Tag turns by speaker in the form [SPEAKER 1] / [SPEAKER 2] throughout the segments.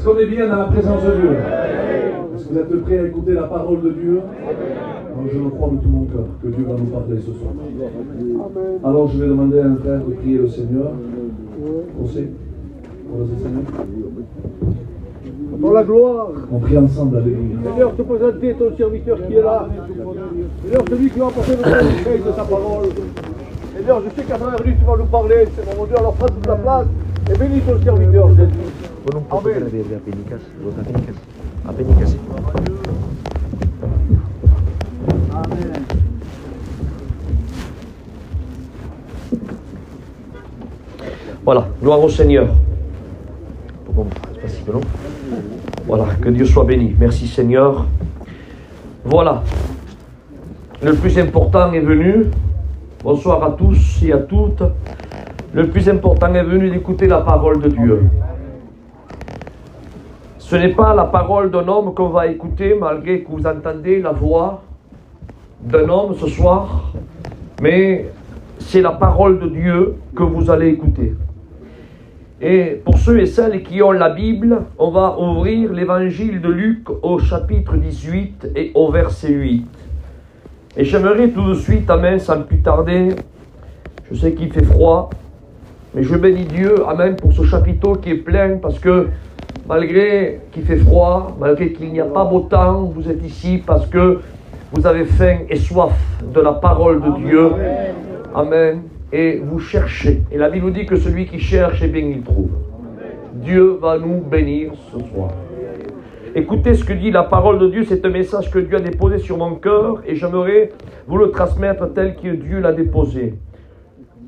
[SPEAKER 1] qu'on est bien dans la présence de Dieu? Est-ce que vous êtes prêts à écouter la parole de Dieu? Alors, je le crois de tout mon cœur que Dieu va nous parler ce soir. Alors je vais demander à un frère de prier le Seigneur. José, pour le Seigneur.
[SPEAKER 2] Dans la gloire.
[SPEAKER 1] On prie ensemble avec lui.
[SPEAKER 2] Seigneur, te présenter ton serviteur qui est là. Seigneur, celui qui va apporter le conseil de ta parole. Seigneur, je sais qu'à travers lui, tu vas nous parler. C'est mon Dieu, alors prends toute la place et bénis ton serviteur, Jésus. Amen. Amen.
[SPEAKER 3] Voilà, gloire au Seigneur. Voilà, que Dieu soit béni. Merci Seigneur. Voilà, le plus important est venu. Bonsoir à tous et à toutes. Le plus important est venu d'écouter la parole de Dieu. Ce n'est pas la parole d'un homme qu'on va écouter, malgré que vous entendez la voix d'un homme ce soir, mais c'est la parole de Dieu que vous allez écouter. Et pour ceux et celles qui ont la Bible, on va ouvrir l'évangile de Luc au chapitre 18 et au verset 8. Et j'aimerais tout de suite, amen, sans plus tarder, je sais qu'il fait froid, mais je bénis Dieu, amen, pour ce chapiteau qui est plein, parce que malgré qu'il fait froid, malgré qu'il n'y a pas beau temps, vous êtes ici parce que vous avez faim et soif de la parole de Dieu. Amen. Et vous cherchez. Et la Bible nous dit que celui qui cherche, eh bien, il trouve. Dieu va nous bénir ce soir. Écoutez ce que dit la parole de Dieu. C'est un message que Dieu a déposé sur mon cœur et j'aimerais vous le transmettre tel que Dieu l'a déposé.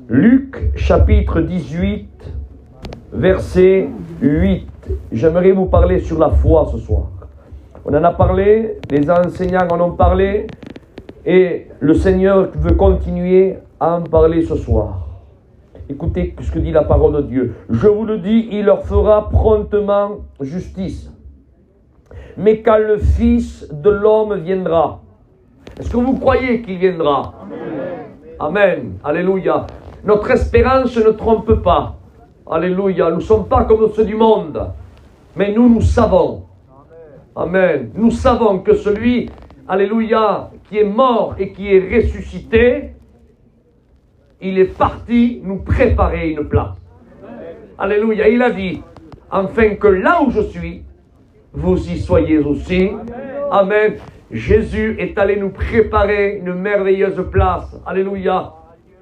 [SPEAKER 3] Luc, chapitre 18, verset 8. J'aimerais vous parler sur la foi ce soir. On en a parlé, les enseignants en ont parlé, et le Seigneur veut continuer à en parler ce soir. Écoutez ce que dit la parole de Dieu. Je vous le dis, il leur fera promptement justice. Mais quand le Fils de l'homme viendra, est-ce que vous croyez qu'il viendra? Amen. Alléluia. Notre espérance ne trompe pas. Alléluia. Nous ne sommes pas comme ceux du monde. Mais nous savons. Amen. Nous savons que celui, alléluia, qui est mort et qui est ressuscité, il est parti nous préparer une place. Alléluia. Il a dit, afin que là où je suis, vous y soyez aussi. Amen. Jésus est allé nous préparer une merveilleuse place. Alléluia.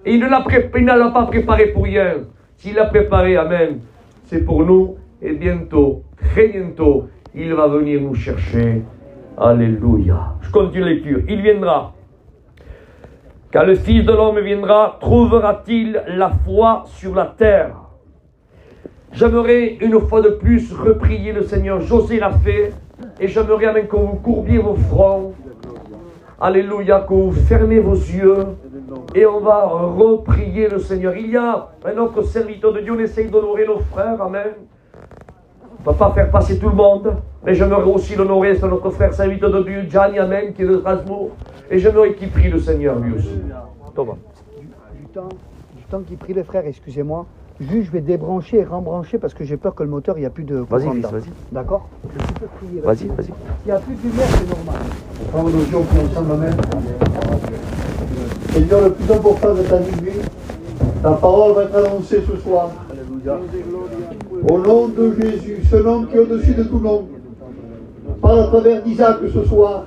[SPEAKER 3] Et il ne l'a pas préparé pour rien. S'il l'a préparé, amen, c'est pour nous. Et bientôt, très bientôt, il va venir nous chercher. Alléluia. Je continue la lecture. Il viendra. Quand le Fils de l'homme viendra, trouvera-t-il la foi sur la terre? J'aimerais une fois de plus reprier le Seigneur. José l'a fait. Et j'aimerais même que vous courbiez vos fronts. Alléluia. Que vous fermez vos yeux. Et on va reprier le Seigneur. Il y a un autre serviteur de Dieu. On essaye d'honorer nos frères. Amen. On ne va pas faire passer tout le monde. Mais j'aimerais aussi l'honorer. C'est notre frère serviteur de Dieu, Gianni, amen, qui est de Strasbourg. Et j'aimerais qu'il prie le Seigneur lui aussi. Thomas.
[SPEAKER 4] Du temps qu'il prie le frère, excusez-moi. Juste, je vais débrancher et rembrancher parce que j'ai peur que le moteur, il n'y a plus de courant.
[SPEAKER 3] Vas-y, vas-y.
[SPEAKER 4] D'accord? Tu peux prier.
[SPEAKER 3] Vas-y.
[SPEAKER 4] S'il n'y a plus de lumière, c'est normal.
[SPEAKER 2] Parole de Dieu, on prie ensemble, amen. Seigneur, le plus important de ta nuit, ta parole va être annoncée ce soir. Alléluia. Au nom de Jésus, ce nom qui est au-dessus de tout nom, par à travers d'Isaac ce soir,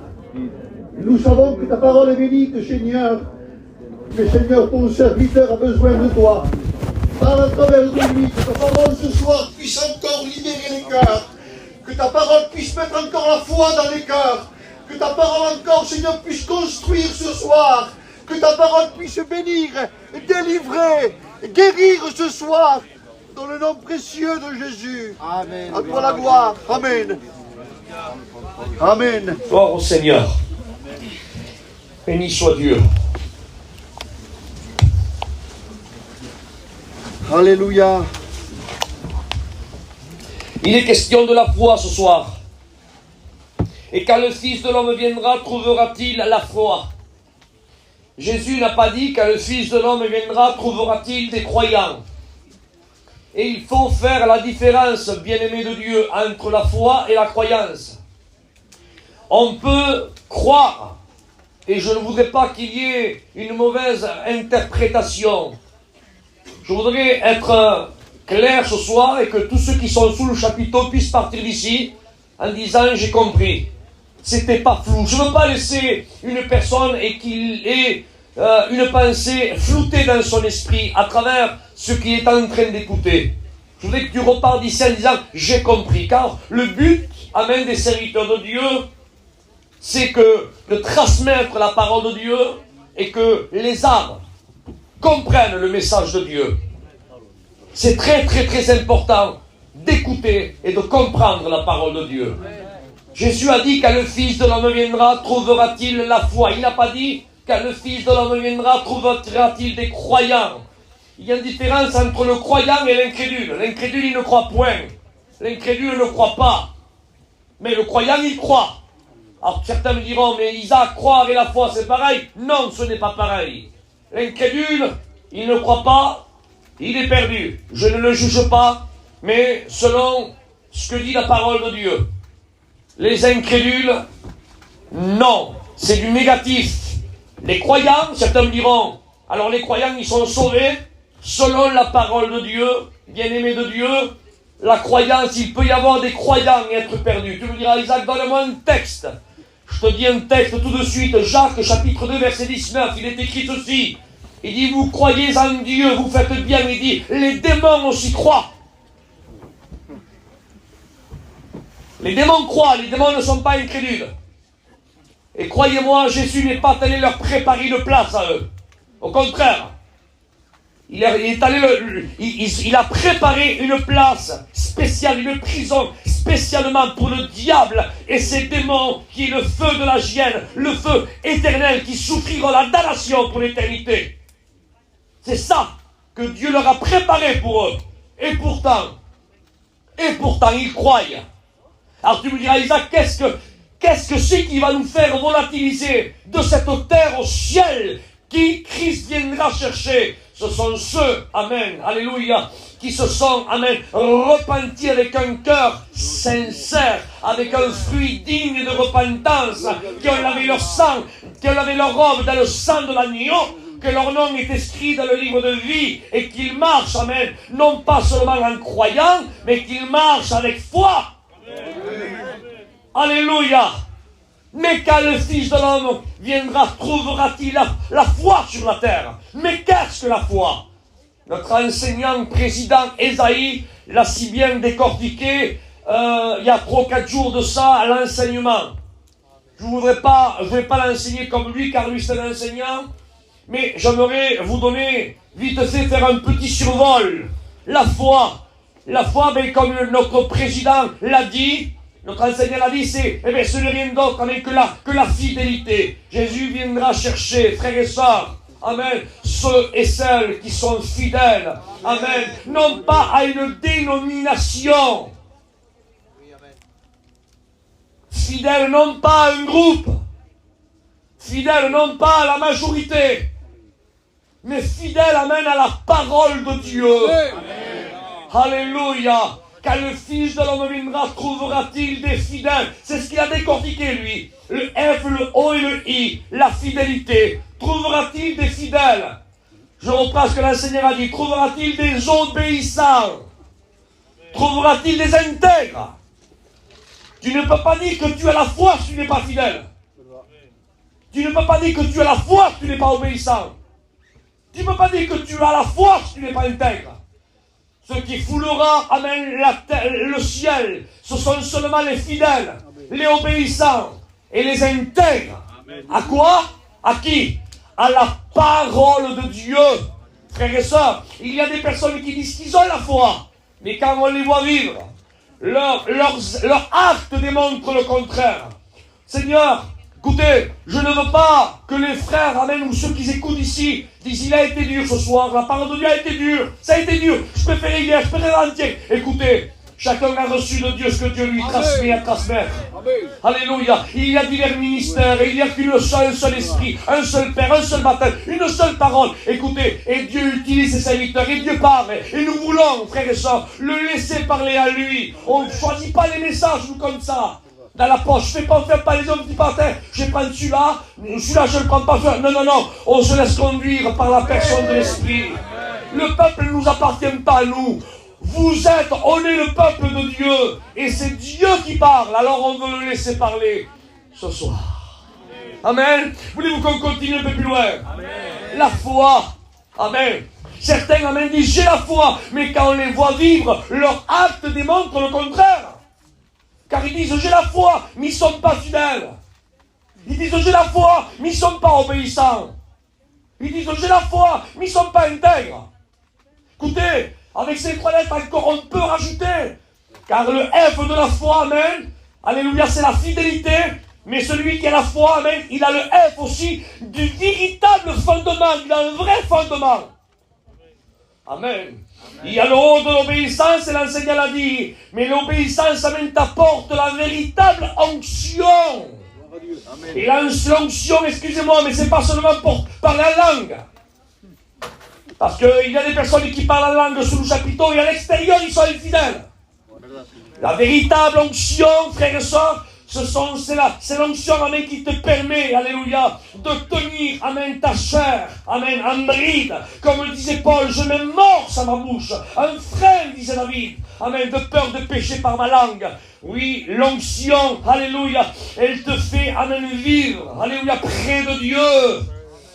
[SPEAKER 2] nous savons que ta parole est bénite, Seigneur. Mais Seigneur, ton serviteur a besoin de toi. Par à travers de lui, que ta parole ce soir puisse encore libérer les cœurs. Que ta parole puisse mettre encore la foi dans les cœurs. Que ta parole encore, Seigneur, puisse construire ce soir. Que ta parole puisse bénir, délivrer, guérir ce soir. Dans le nom précieux de Jésus. Amen. À toi la gloire. Amen. Amen.
[SPEAKER 3] Gloire au Seigneur. Béni soit Dieu.
[SPEAKER 2] Alléluia.
[SPEAKER 3] Il est question de la foi ce soir. Et quand le Fils de l'homme viendra, trouvera-t-il la foi? Jésus n'a pas dit quand le Fils de l'homme viendra, trouvera-t-il des croyants? Et il faut faire la différence, bien-aimés de Dieu, entre la foi et la croyance. On peut croire, et je ne voudrais pas qu'il y ait une mauvaise interprétation. Je voudrais être clair ce soir et que tous ceux qui sont sous le chapiteau puissent partir d'ici en disant « j'ai compris ». C'était pas flou. Je ne veux pas laisser une personne et qu'il ait une pensée floutée dans son esprit à travers ce qu'il est en train d'écouter. Je voudrais que tu repartes d'ici en disant « j'ai compris ». Car le but, amen, des serviteurs de Dieu, c'est que de transmettre la parole de Dieu et que les âmes comprennent le message de Dieu. C'est très très très important d'écouter et de comprendre la parole de Dieu. Jésus a dit, quand le Fils de l'homme viendra, trouvera-t-il la foi? Il n'a pas dit, quand le Fils de l'homme viendra, trouvera-t-il des croyants? Il y a une différence entre le croyant et l'incrédule. L'incrédule, il ne croit point. L'incrédule ne croit pas. Mais le croyant, il croit. Alors certains me diront, mais Isaac, croire et la foi, c'est pareil? Non, ce n'est pas pareil. L'incrédule, il ne croit pas, il est perdu. Je ne le juge pas, mais selon ce que dit la parole de Dieu. Les incrédules, non, c'est du négatif. Les croyants, certains me diront, alors les croyants, ils sont sauvés, selon la parole de Dieu, bien-aimés de Dieu, la croyance, il peut y avoir des croyants et être perdus. Tu me diras, Isaac, donne-moi un texte. Je te dis un texte tout de suite, Jacques, chapitre 2, verset 19, il est écrit ceci. Il dit, vous croyez en Dieu, vous faites bien. Il dit, les démons aussi croient. Les démons croient, les démons ne sont pas incrédules. Et croyez-moi, Jésus n'est pas allé leur préparer une place à eux. Au contraire, il a préparé une place spéciale, une prison spécialement pour le diable et ses démons, qui est le feu de la gienne, le feu éternel qui souffrira la damnation pour l'éternité. C'est ça que Dieu leur a préparé pour eux. Et pourtant, ils croient. Alors tu me diras, Isaac, qu'est-ce que c'est qui va nous faire volatiliser de cette terre au ciel qui Christ viendra chercher? Ce sont ceux, amen, alléluia, qui se sont, amen, repentis avec un cœur sincère, avec un fruit digne de repentance, qui ont lavé leur sang, qui ont lavé leur robe dans le sang de l'agneau, que leur nom est inscrit dans le livre de vie, et qu'ils marchent, amen, non pas seulement en croyant, mais qu'ils marchent avec foi. Alléluia. Mais quand le Fils de l'homme viendra, trouvera-t-il la foi sur la terre? Mais qu'est-ce que la foi? Notre enseignant président Esaïe l'a si bien décortiqué il y a 3 ou 4 jours de ça à l'enseignement. Je ne vais pas l'enseigner comme lui, car lui c'est un enseignant, mais j'aimerais vous donner, vite fait, faire un petit survol. La foi, ben, comme notre président l'a dit, notre enseignant l'a dit, ce n'est rien d'autre que la fidélité. Jésus viendra chercher, frères et sœurs, amen, ceux et celles qui sont fidèles, amen, non pas à une dénomination, fidèles non pas à un groupe, fidèles non pas à la majorité, mais fidèles, amen, à la parole de Dieu. Amen. Alléluia. Quand le Fils de l'homme viendra, trouvera-t-il des fidèles? C'est ce qu'il a décortiqué, lui. Le F, le O et le I, la fidélité. Trouvera-t-il des fidèles? Je reprends ce que l'enseignant a dit. Trouvera-t-il des obéissants? Trouvera-t-il des intègres? Tu ne peux pas dire que tu as la foi si tu n'es pas fidèle. Tu ne peux pas dire que tu as la foi si tu n'es pas obéissant. Tu ne peux pas dire que tu as la foi si tu n'es pas intègre. Ce qui foulera, amen, le ciel, ce sont seulement les fidèles, les obéissants et les intègres. À quoi? À qui? À la parole de Dieu. Frères et sœurs, il y a des personnes qui disent qu'ils ont la foi, mais quand on les voit vivre, leur acte démontre le contraire. Seigneur, écoutez, je ne veux pas que les frères, amen, ou ceux qui écoutent ici, disent, il a été dur ce soir, la parole de Dieu a été dure, ça a été dur, je préférais hier, je préférais entier. Écoutez, Chacun a reçu de Dieu ce que Dieu lui transmet à transmettre. Alléluia. Il y a divers ministères et il n'y a qu'un seul esprit, un seul Père, un seul baptême, une seule parole. Écoutez, et Dieu utilise ses serviteurs et Dieu parle. Et nous voulons, frères et sœurs, le laisser parler à lui. On ne choisit pas les messages, nous, comme ça. Dans la poche, fais pas les hommes qui partent, je vais prendre celui-là je le prends pas. Non, non, non, on se laisse conduire par la personne de l'Esprit. Le peuple ne nous appartient pas à nous. On est le peuple de Dieu, et c'est Dieu qui parle, alors on veut le laisser parler ce soir. Amen. Voulez-vous qu'on continue un peu plus loin? Amen. La foi. Amen. Certains, amen, disent j'ai la foi, mais quand on les voit vivre, leur acte démontre le contraire. Car ils disent j'ai la foi, mais ils ne sont pas fidèles. Ils disent j'ai la foi, mais ils ne sont pas obéissants. Ils disent j'ai la foi, mais ils ne sont pas intègres. Écoutez, avec ces trois lettres encore on peut rajouter. Car le F de la foi, amen, alléluia, c'est la fidélité. Mais celui qui a la foi, amen, il a le F aussi du véritable fondement. Il a un vrai fondement. Amen. Il y a le haut de l'obéissance, et l'enseignant l'a dit. Mais l'obéissance, amen, t'apporte la véritable onction. Amen. Et l'onction, excusez-moi, mais c'est pas seulement pour parler la langue. Parce qu'il y a des personnes qui parlent la langue sous le chapiteau et à l'extérieur, ils sont infidèles. La véritable onction, frères et sœurs, c'est l'onction, amen, qui te permet, alléluia, de tenir, amen, ta chair, amen, en bride. Comme le disait Paul, je m'émorce à ma bouche. Un frein, disait David, amen, de peur de pécher par ma langue. Oui, l'onction, alléluia, elle te fait, amen, vivre, alléluia, près de Dieu.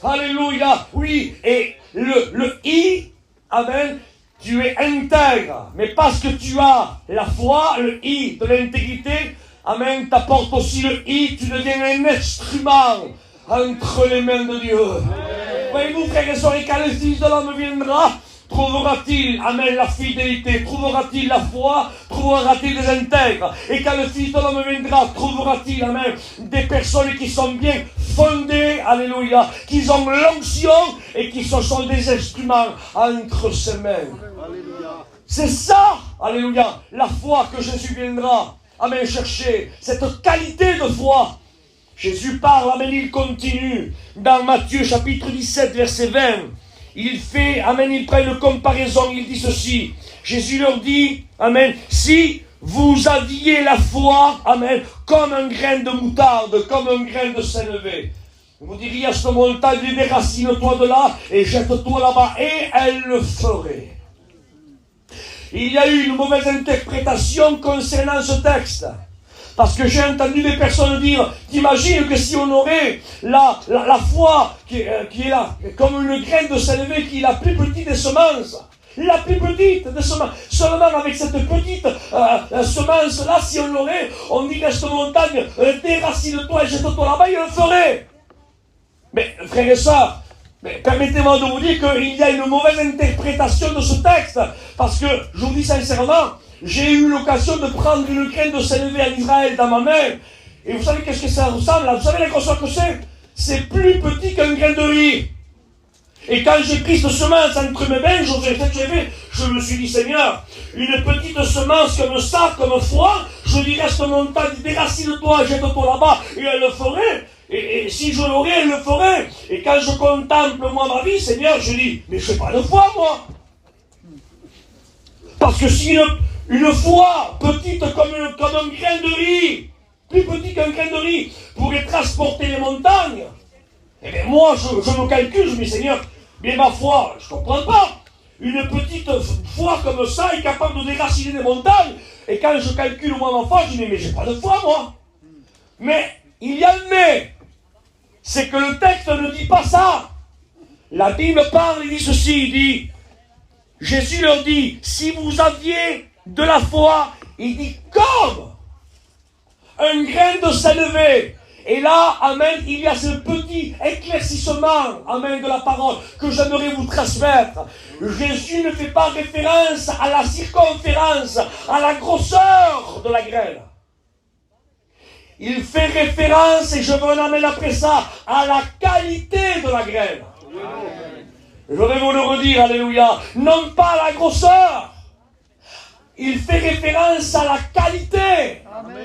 [SPEAKER 3] Alléluia, oui, et le I, amen, tu es intègre. Mais parce que tu as la foi, le I de l'intégrité, amen, t'apporte aussi le I, tu deviens un instrument entre les mains de Dieu. Voyez-vous, frères et sœurs, et quand le Fils de l'homme viendra, trouvera-t-il, amen, la fidélité, trouvera-t-il la foi, trouvera-t-il des intègres? Et quand le Fils de l'homme viendra, trouvera-t-il, amen, des personnes qui sont bien fondées, alléluia, qui ont l'onction et qui sont des instruments entre ses mains. C'est ça, alléluia, la foi que Jésus viendra, amen, chercher, cette qualité de foi. Jésus parle, amen, il continue, dans Matthieu chapitre 17, verset 20, il fait, amen, il prend une comparaison, il dit ceci, Jésus leur dit, amen, si vous aviez la foi, amen, comme un grain de moutarde, comme un grain de sénévé, vous diriez à cette montagne, déracine-toi de là, et jette-toi là-bas, et elle le ferait. Il y a eu une mauvaise interprétation concernant ce texte. Parce que j'ai entendu des personnes dire, t'imagines que si on aurait la foi qui est là, comme une graine de sénévé qui est la plus petite des semences. La plus petite des semences. Seulement avec cette petite semence-là, si on l'aurait, on dirait à cette montagne, déracine-toi et jette-toi là-bas, il le ferait. Mais frères et sœurs, permettez-moi de vous dire qu'il y a une mauvaise interprétation de ce texte. Parce que, je vous dis sincèrement, j'ai eu l'occasion de prendre une graine de sénévé en Israël dans ma main. Et vous savez qu'est-ce que ça ressemble là? Vous savez la grosseur que c'est? C'est plus petit qu'un grain de riz. Et quand j'ai pris cette semence entre mes mains, je me suis dit, Seigneur, une petite semence comme ça, comme froid, je dirais à cette montagne, déracine-toi, jette-toi là-bas, et elle le ferait. Et si je l'aurais, elle le ferait. Et quand je contemple, moi, ma vie, Seigneur, je dis, mais je n'ai pas de foi, moi. Parce que si une foi petite comme un grain de riz, plus petit qu'un grain de riz, pourrait transporter les montagnes, eh bien moi, je me calcule, je me dis, Seigneur, mais ma foi, je ne comprends pas. Une petite foi comme ça est capable de déraciner des montagnes. Et quand je calcule moi ma foi, je dis, mais j'ai pas de foi, moi. Mais il y a un mais. C'est que le texte ne dit pas ça. La Bible parle, il dit ceci, il dit, Jésus leur dit, si vous aviez de la foi, il dit comme un grain de sénévé. Et là, amen, il y a ce petit éclaircissement, amen, de la parole que j'aimerais vous transmettre. Jésus ne fait pas référence à la circonférence, à la grosseur de la graine. Il fait référence, et je veux en amener après ça, à la qualité de la graine. Je vais vous le redire, alléluia. Non pas à la grosseur. il fait référence à la qualité.
[SPEAKER 2] Amen.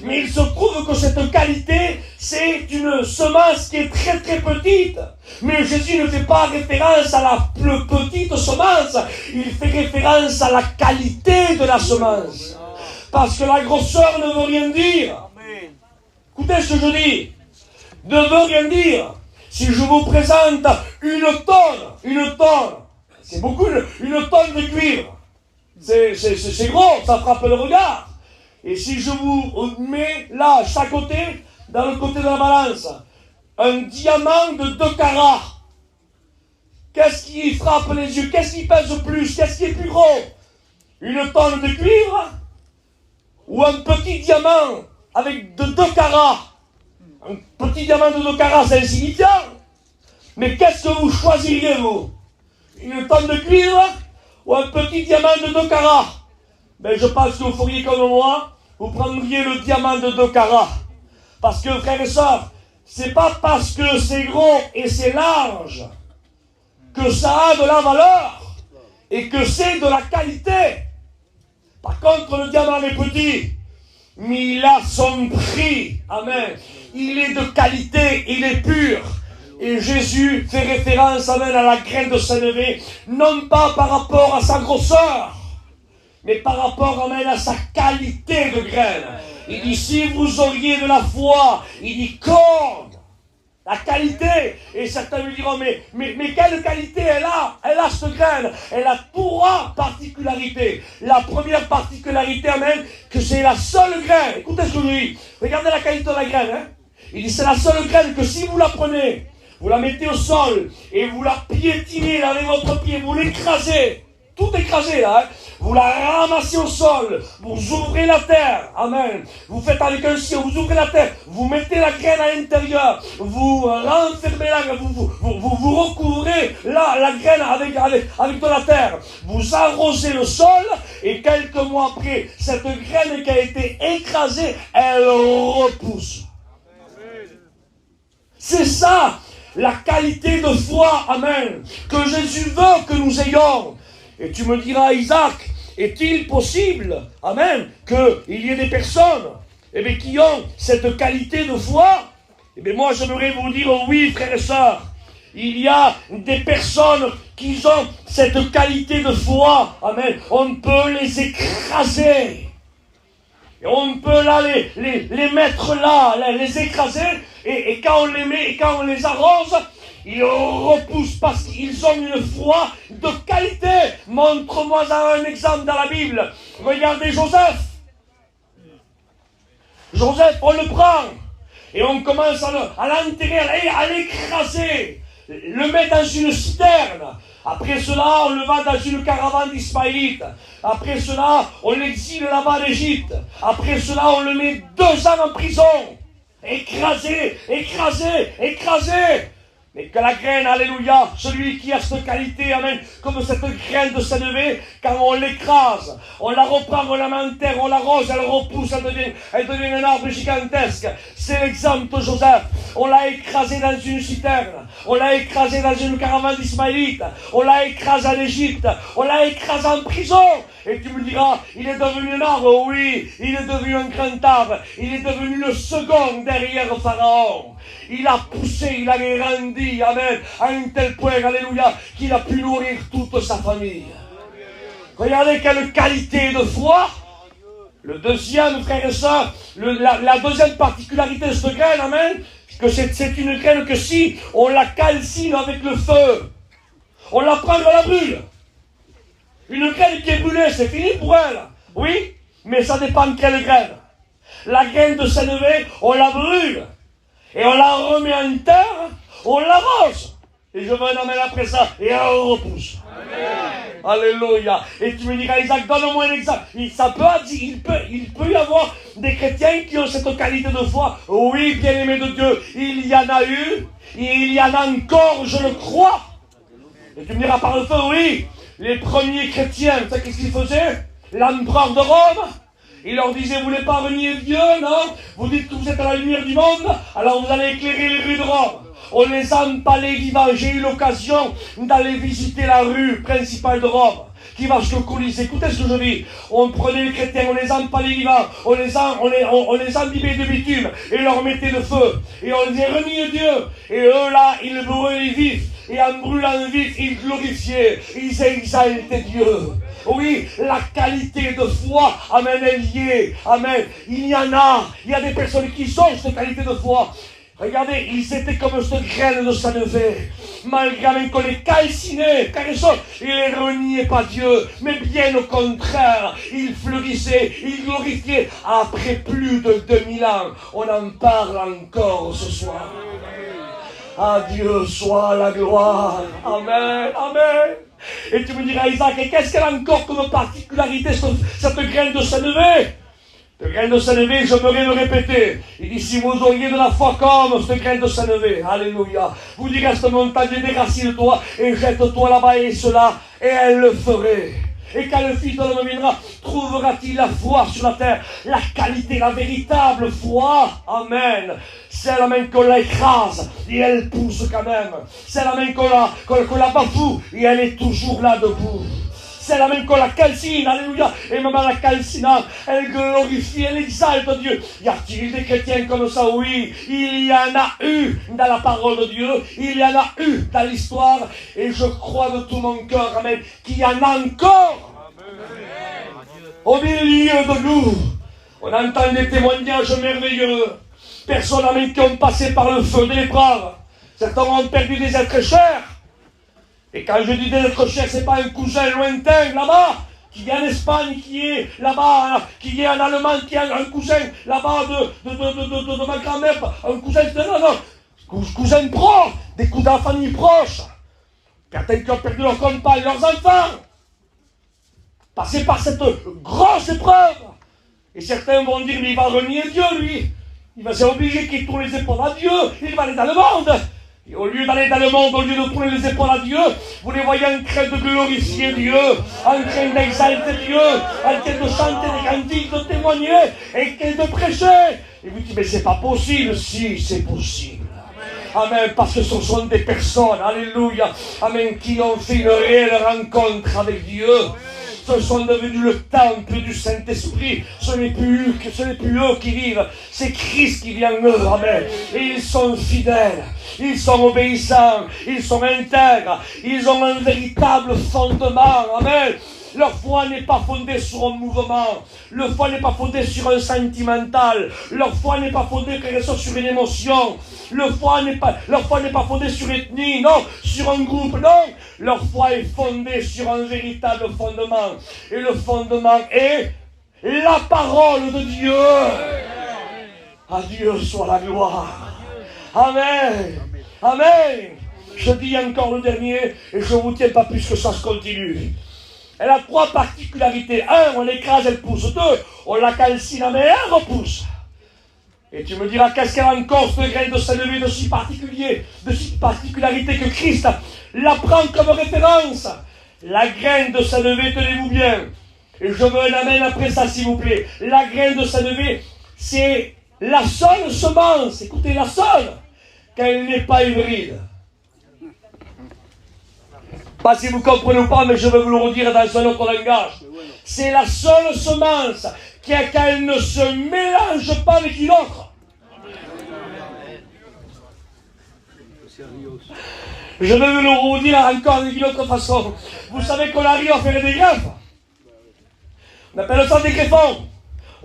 [SPEAKER 3] Mais il se trouve que cette qualité, c'est une semence qui est très très petite. Mais Jésus ne fait pas référence à la plus petite semence. Il fait référence à la qualité de la semence. Parce que la grosseur ne veut rien dire. Écoutez ce que je dis. Ne veut rien dire. Si je vous présente une tonne, c'est beaucoup, une tonne de cuivre. C'est gros, ça frappe le regard. Et si je vous mets là, à chaque côté, dans le côté de la balance, un diamant de 2 carats, qu'est-ce qui frappe les yeux? Qu'est-ce qui pèse plus? Qu'est-ce qui est plus gros? Une tonne de cuivre ou un petit diamant avec de 2 carats? Un petit diamant de 2 carats, c'est insignifiant. Mais qu'est-ce que vous choisiriez, vous? Une tonne de cuivre ou un petit diamant de 2 carats? Ben, je pense que vous feriez comme moi, vous prendriez le diamant de 2 carats. Parce que, frères et sœurs, c'est pas parce que c'est gros et c'est large que ça a de la valeur et que c'est de la qualité. Par contre, le diamant est petit, mais il a son prix. Amen. Il est de qualité, il est pur. Et Jésus fait référence, amen, à la graine de sénévé, non pas par rapport à sa grosseur, mais par rapport, amen, à sa qualité de graine. Il dit, si vous auriez de la foi, il dit, comme la qualité. Et certains me diront, mais quelle qualité elle a cette graine. Elle a 3 particularités. La première particularité, amen, que c'est la seule graine. Écoutez ce que je dis. Regardez la qualité de la graine. Hein. Il dit, c'est la seule graine que si vous la prenez, vous la mettez au sol et vous la piétinez avec votre pied, vous l'écrasez, tout écrasé là, hein. Vous la ramassez au sol, vous ouvrez la terre, amen, vous faites avec un scion, vous ouvrez la terre, vous mettez la graine à l'intérieur, vous renfermez vous recouvrez la graine avec de la terre, vous arrosez le sol et quelques mois après, cette graine qui a été écrasée, elle repousse. C'est ça la qualité de foi, amen, que Jésus veut que nous ayons. Et tu me diras, Isaac, est-il possible, amen, qu'il y ait des personnes qui ont cette qualité de foi? Moi, j'aimerais vous dire oui, frères et sœurs. Il y a des personnes qui ont cette qualité de foi, amen. On peut les écraser. Et on peut là les mettre là, les écraser, et quand on les met, et quand on les arrose, ils repoussent parce qu'ils ont une foi de qualité. Montre-moi un exemple dans la Bible. Regardez Joseph. Joseph, on le prend et on commence à l'enterrer, à l'écraser, le mettre dans une citerne. Après cela, on le va dans une caravane d'Ismaélites. Après cela, on l'exile là-bas en Égypte. Après cela, on le met 2 ans en prison. Écrasé, écrasé, écrasé. Mais que la graine, alléluia, celui qui a cette qualité, amen, comme cette graine de sénévé, quand on l'écrase, on la reprend, on la met en terre, on l'arrose, elle repousse, elle devient un arbre gigantesque. C'est l'exemple de Joseph. On l'a écrasé dans une citerne, on l'a écrasé dans une caravane d'Ismaélites, on l'a écrasé en Égypte, on l'a écrasé en prison. Et tu me diras, il est devenu un arbre, oui, il est devenu un grand arbre, il est devenu le second derrière Pharaon. Il a poussé, il a grandi, amen, à un tel point, alléluia, qu'il a pu nourrir toute sa famille. Regardez quelle qualité de foi. Le deuxième, frère et sœur, la deuxième particularité de cette graine, amen, que c'est une graine que si on la calcine avec le feu, on la prend, on la brûle. Une graine qui est brûlée, c'est fini pour elle. Oui, mais ça dépend de quelle graine. La graine de sénévé, on la brûle. Et on la remet en terre, on l'arrose. Et je veux un amen après ça, et elle repousse. Amen. Alléluia. Et tu me diras, Isaac, donne-moi un exemple. Il peut y avoir des chrétiens qui ont cette qualité de foi. Oui, bien-aimé de Dieu, il y en a eu, et il y en a encore, je le crois. Et tu me diras par le feu, oui, les premiers chrétiens, tu sais qu'est-ce qu'ils faisaient? L'empereur de Rome, il leur disait, vous voulez pas renier Dieu, non? Vous dites que vous êtes à la lumière du monde, alors vous allez éclairer les rues de Rome. On les empalait vivants. J'ai eu l'occasion d'aller visiter la rue principale de Rome. qui va se coaliser. Écoutez ce que je dis. On prenait les chrétiens, on les empalait vivants, on les imbibait de bitume et leur mettait le feu. Et on les reniait Dieu. Et eux là, ils brûlaient vifs. Et en brûlant vif, ils glorifiaient, ils exaltaient Dieu. Oui, la qualité de foi, amen, est liée, amen. Il y a des personnes qui ont cette qualité de foi. Regardez, ils étaient comme cette graine de sanevé. Malgré même qu'on les calcinait, car ils ne reniaient pas Dieu, mais bien au contraire, ils fleurissaient, ils glorifiaient. Après plus de 2000 ans, on en parle encore ce soir. À Dieu soit la gloire. Amen, amen. Et tu me diras, Isaac, et qu'est-ce qu'elle a encore comme particularité, cette graine de sanevé? Cette graine de sanevé, j'aimerais le répéter. Il dit, si vous auriez de la foi comme cette graine de sanevé, alléluia, vous direz à cette montagne, déracine-toi et jette-toi là-bas et cela, et elle le ferait. Et quand le Fils de l'homme viendra, trouvera-t-il la foi sur la terre? La qualité, la véritable foi. Amen. C'est la main qu'on l'écrase et elle pousse quand même. C'est la main qu'on la bafoue et elle est toujours là debout. C'est la main qu'on la calcine, alléluia. Et même la calcinant, elle glorifie, elle exalte Dieu. Y a-t-il des chrétiens comme ça? Oui, il y en a eu dans la parole de Dieu. Il y en a eu dans l'histoire. Et je crois de tout mon cœur, amen, qu'il y en a encore. Au milieu de nous. On entend des témoignages merveilleux. Personnes, amen, qui ont passé par le feu de l'épreuve. Certains ont perdu des êtres chers. Et quand je dis des êtres chers, c'est pas un cousin lointain là-bas, qui est en Espagne, qui est là-bas, qui est en Allemagne, qui est un cousin là-bas de ma grand-mère, un cousin, non, cousin proche, des cousins de famille proches. Certains qui ont perdu leur compagne, leurs enfants, passés par cette grosse épreuve. Et certains vont dire, mais il va renier Dieu, lui. Il va s'obliger qu'il tourne les épaules à Dieu, il va aller dans le monde. Et au lieu d'aller dans le monde, au lieu de tourner les épaules à Dieu, vous les voyez en train de glorifier Dieu, en train d'exalter Dieu, en train de chanter des cantiques, de témoigner et de prêcher. Et vous dites, mais c'est pas possible. Si, c'est possible. Amen, parce que ce sont des personnes, alléluia, amen, qui ont fait une réelle rencontre avec Dieu. Ce sont devenus le temple du Saint-Esprit. Ce n'est plus eux qui vivent, c'est Christ qui vit en eux, amen. Et ils sont fidèles, ils sont obéissants, ils sont intègres, ils ont un véritable fondement, amen. Leur foi n'est pas fondée sur un mouvement. Leur foi n'est pas fondée sur un sentimental. Leur foi n'est pas fondée sur une émotion. Leur foi n'est pas fondée sur une ethnie, non, sur un groupe, non. Leur foi est fondée sur un véritable fondement. Et le fondement est la parole de Dieu. À Dieu soit la gloire. Amen. Amen. Je dis encore le dernier et je ne vous tiens pas plus que ça se continue. Elle a 3 particularités. 1, on l'écrase, elle pousse. 2, on la calcine, mais elle repousse. Et tu me diras, qu'est-ce qu'elle a encore, cette graine de sanevé de si particulier, de si particularité que Christ la prend comme référence. La graine de sanevé, tenez-vous bien. Et je veux un amen après ça, s'il vous plaît. La graine de sanevé, c'est la seule semence, écoutez, la seule, qu'elle n'est pas hybride. Pas si vous comprenez ou pas, mais je vais vous le redire dans un autre langage. C'est la seule semence qu'elle ne se mélange pas avec une autre. Je vais vous le redire encore d'une autre façon. Vous savez qu'on arrive à faire des greffes. On appelle ça des greffons.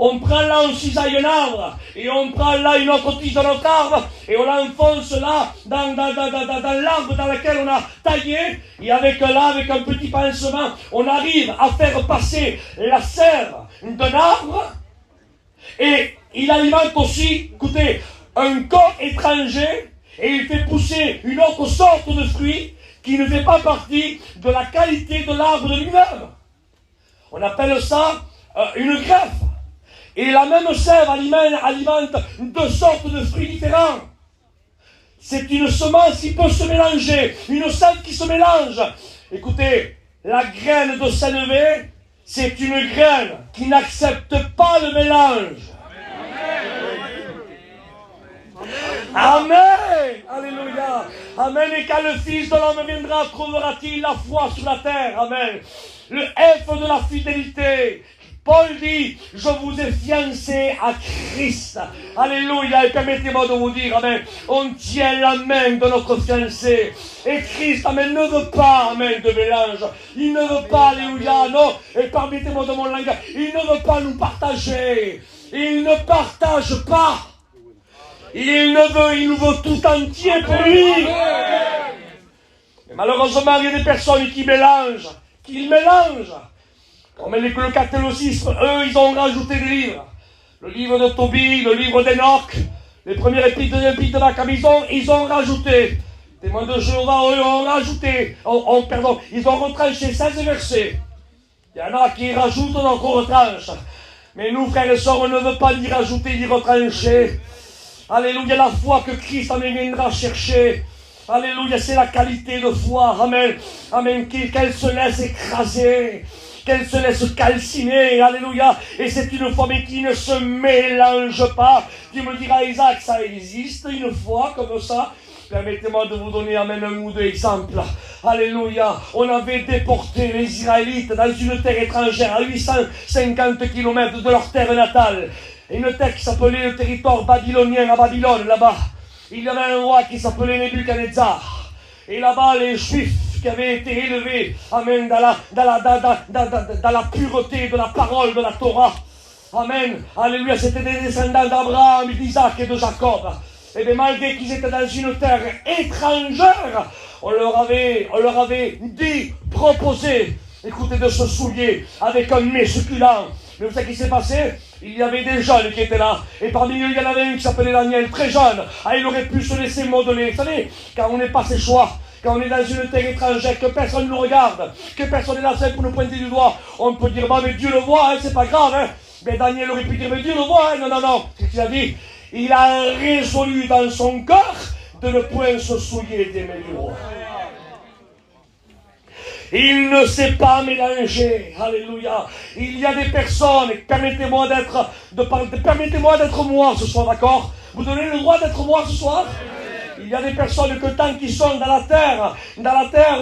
[SPEAKER 3] On prend là, on cisaille un arbre, et on prend là une autre tige de notre arbre, et on l'enfonce là, dans l'arbre dans lequel on a taillé, et avec un petit pansement, on arrive à faire passer la sève d'un arbre, et il alimente aussi, écoutez, un corps étranger, et il fait pousser une autre sorte de fruit, qui ne fait pas partie de la qualité de l'arbre de lui-même. On appelle ça une greffe. Et la même sève alimente 2 sortes de fruits différents. C'est une semence qui peut se mélanger, une sève qui se mélange. Écoutez, la graine de sanevé, c'est une graine qui n'accepte pas le mélange. Amen. Alléluia. Amen. Et quand le Fils de l'homme viendra, trouvera-t-il la foi sur la terre? Amen. Le F de la fidélité. Paul dit, je vous ai fiancé à Christ. Alléluia. Et permettez-moi de vous dire, amen, on tient la main de notre fiancé. Et Christ, amen, ne veut pas, amen, de mélange. Il ne veut pas, alléluia, non. Et permettez-moi de mon langage, il ne veut pas nous partager. Il ne partage pas. Il nous veut tout entier pour lui. Mais malheureusement, il y a des personnes qui mélangent. Comme le catholicisme, eux, ils ont rajouté des livres. Le livre de Tobie, le livre d'Enoch, les premiers épîtres de Maccabe, ils ont rajouté. Témoins de Jéhovah, eux, ont rajouté. Ils ont retranché 16 versets. Il y en a qui rajoutent, d'autres retranchent. Mais nous, frères et sœurs, on ne veut pas ni rajouter ni retrancher. Alléluia, la foi que Christ viendra chercher. Alléluia, c'est la qualité de foi. Amen. Amen. Qu'elle se laisse écraser. Qu'elle se laisse calciner. Alléluia. Et c'est une foi, mais qui ne se mélange pas. Tu me diras, Isaac, ça existe, une foi comme ça. Permettez-moi de vous donner, amen, un ou deux exemples. Alléluia. On avait déporté les Israélites dans une terre étrangère à 850 km de leur terre natale. Une terre qui s'appelait le territoire babylonien à Babylone, là-bas. Il y avait un roi qui s'appelait Nebuchadnezzar. Et là-bas, les Juifs qui avaient été élevés, amen, dans la pureté de la parole de la Torah. Amen. Alléluia, c'était des descendants d'Abraham, d'Isaac et de Jacob. Et bien, malgré qu'ils étaient dans une terre étrangère, on leur avait dit, proposé, écoutez, de se souiller avec un mets succulent. Mais vous savez ce qui s'est passé? Il y avait des jeunes qui étaient là. Et parmi eux, il y en avait un qui s'appelait Daniel, très jeune. Ah, il aurait pu se laisser modeler. Vous savez, quand on n'est pas ses choix, quand on est dans une terre étrangère, que personne ne nous regarde, que personne n'est là pour nous pointer du doigt, on peut dire, bah, mais Dieu le voit, hein, c'est pas grave. Hein. Mais Daniel aurait pu dire, mais Dieu le voit. Hein. Non. Qu'est-ce qu'il a dit? Il a résolu dans son cœur de ne point se souiller des mains du roi. Il ne s'est pas mélangé. Alléluia. Il y a des personnes, permettez-moi d'être moi ce soir, d'accord? Vous donnez le droit d'être moi ce soir? Il y a des personnes que tant qu'ils sont dans la terre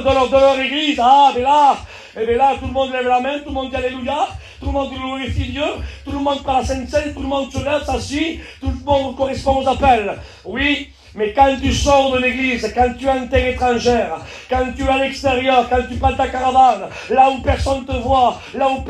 [SPEAKER 3] de leur église, et bien là, tout le monde lève la main, tout le monde dit Alléluia, tout le monde glorifie Dieu, tout le monde prend la Sainte Seine, tout le monde se lève, s'assit, tout le monde correspond aux appels. Oui. Mais quand tu sors de l'église, quand tu es en terre étrangère, quand tu es à l'extérieur, quand tu prends ta caravane, là où personne te voit, là où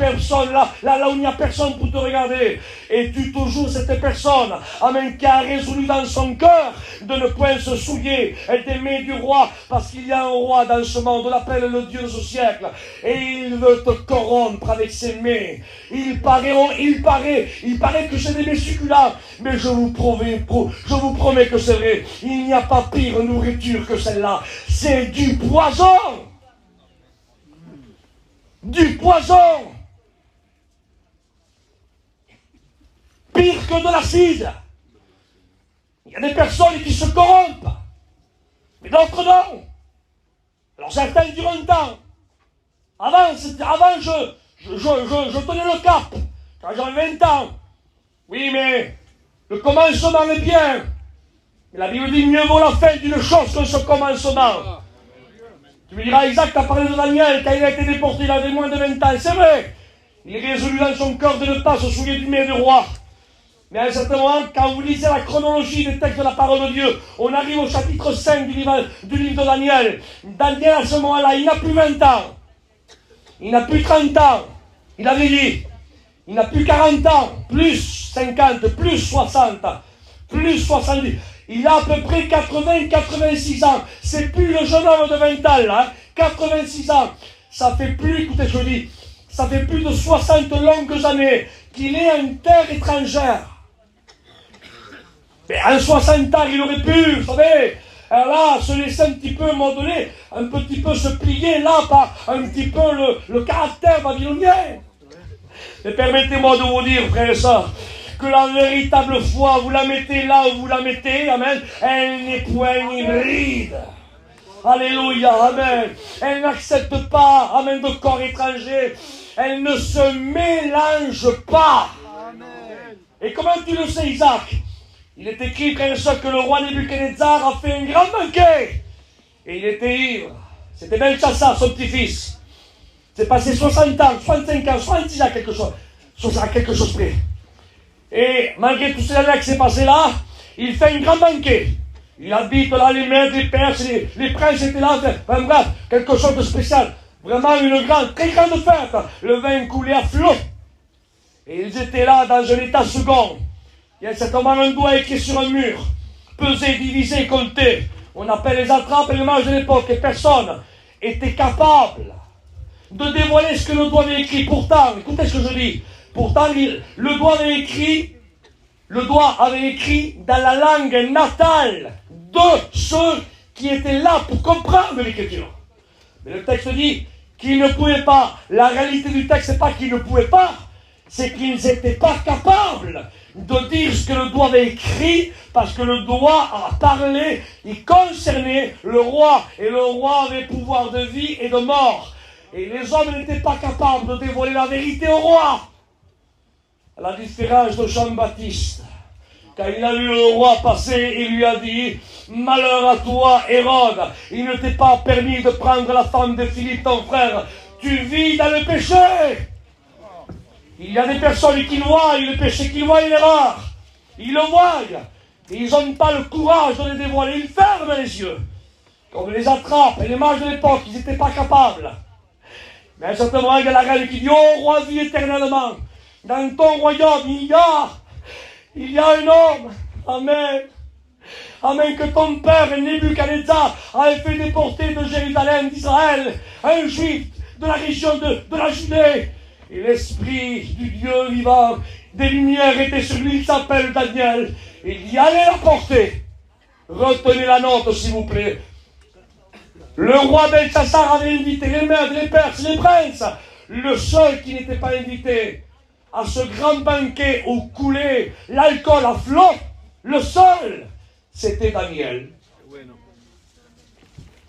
[SPEAKER 3] il n'y a personne pour te regarder, et tu te joues cette personne, amen, qui a résolu dans son cœur de ne point se souiller des mains du roi, parce qu'il y a un roi dans ce monde, on l'appelle le Dieu de ce siècle, et il veut te corrompre avec ses mains. Il paraît que c'est des mains succulents, mais je vous promets que c'est vrai. Il n'y a pas pire nourriture que celle-là. C'est du poison. Du poison. Pire que de l'acide. Il y a des personnes qui se corrompent. Mais d'autres non. Alors certains diront un temps. Avant je tenais le cap. Quand j'avais 20 ans. Oui, mais le commencement est bien. Mais la Bible dit mieux vaut la fin d'une chose que ce commencement. Tu me diras, Isaac, tu as parlé de Daniel, quand il a été déporté, il avait moins de 20 ans. C'est vrai. Il est résolu dans son cœur de ne pas se souvenir du mets du roi. Mais à un certain moment, quand vous lisez la chronologie des textes de la parole de Dieu, on arrive au chapitre 5 du livre de Daniel. Daniel, à ce moment-là, il n'a plus 20 ans. Il n'a plus 30 ans. Il a vieilli. Il n'a plus 40 ans. Plus 50, plus 60, plus 70. Il a à peu près 80-86 ans. C'est plus le jeune homme de 20 ans, là. Hein. 86 ans. Ça fait plus, écoutez, je dis, ça fait plus de 60 longues années qu'il est en terre étrangère. Mais en 60 ans, il aurait pu, vous savez, là, se laisser un petit peu modeler, un petit peu se plier là par un petit peu le caractère babylonien. Mais permettez-moi de vous dire, frères et sœurs, que la véritable foi, vous la mettez là où vous la mettez, amen, elle n'est point hybride. Alléluia, amen. Elle n'accepte pas, amen, de corps étranger. Elle ne se mélange pas. Amen. Et comment tu le sais, Isaac? Il est écrit, frère et sœurs, que le roi Nebuchadnezzar a fait un grand banquet. Et il était ivre. C'était Belshazzar, son petit-fils.
[SPEAKER 5] C'est passé 60 ans, 65 ans, 66 ans, quelque chose près. Et malgré tout cela qui s'est passé là, il fait un grand banquet. Il habite là, les maîtres, les Perses, les princes étaient là, enfin bref, quelque chose de spécial. Vraiment une grande, très grande fête. Le vin coulait à flot. Et ils étaient là dans un état second. Il y a certainement un doigt écrit sur un mur. Peser, diviser, compter. On appelle les attrapes et les mages de l'époque. Et personne était capable de dévoiler ce que le doigt avait écrit. Pourtant, écoutez ce que je dis. Pourtant, le doigt avait écrit dans la langue natale de ceux qui étaient là pour comprendre l'écriture. Mais le texte dit qu'ils ne pouvaient pas. La réalité du texte, c'est pas qu'ils ne pouvaient pas, c'est qu'ils n'étaient pas capables de dire ce que le doigt avait écrit, parce que le doigt a parlé, il concernait le roi, et le roi avait pouvoir de vie et de mort. Et les hommes n'étaient pas capables de dévoiler la vérité au roi. À la différence de Jean-Baptiste, quand il a vu le roi passer, il lui a dit: malheur à toi, Hérode, il ne t'est pas permis de prendre la femme de Philippe, ton frère, tu vis dans le péché. Il y a des personnes qui voient le péché, qui voient l'erreur, ils le voient, et ils n'ont pas le courage de les dévoiler, ils ferment les yeux, comme les attrapes et les mages de l'époque, ils n'étaient pas capables. Mais à un certain moment, il y a la reine qui dit: oh roi, vis éternellement, dans ton royaume, il y a un homme, amen, amen, que ton père, Nebuchadnezzar, avait fait déporter de Jérusalem, d'Israël, un juif de la région de la Judée. Et l'esprit du Dieu vivant, des lumières était sur lui, il s'appelle Daniel. Il y allait la porter. Retenez la note, s'il vous plaît. Le roi Belshazzar avait invité les maîtres, les Perses, les princes. Le seul qui n'était pas invité à ce grand banquet où coulait l'alcool à flot, le seul, c'était Daniel.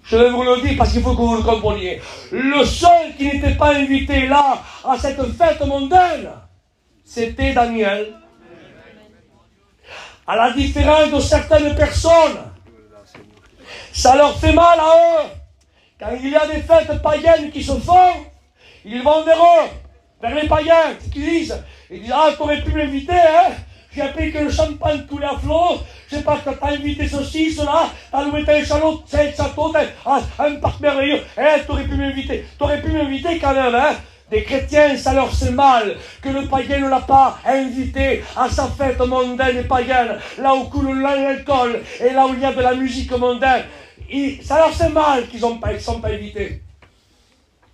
[SPEAKER 5] Je vais vous le dire parce qu'il faut que vous le compreniez. Le seul qui n'était pas invité là, à cette fête mondaine, c'était Daniel. À la différence de certaines personnes, ça leur fait mal à eux. Quand il y a des fêtes païennes qui se font, ils vont vers les païens, qui disent, ah, t'aurais pu m'inviter, hein? J'ai appris que le champagne coulait à flot, je sais pas que t'as invité ceci, cela, t'as loué tel château, un parc merveilleux, t'aurais pu m'inviter quand même, hein? Des chrétiens, ça leur fait mal que le païen ne l'a pas invité à sa fête mondaine et païenne, là où coule l'alcool et là où il y a de la musique mondaine. Ça leur fait mal qu'ils ne sont pas invités.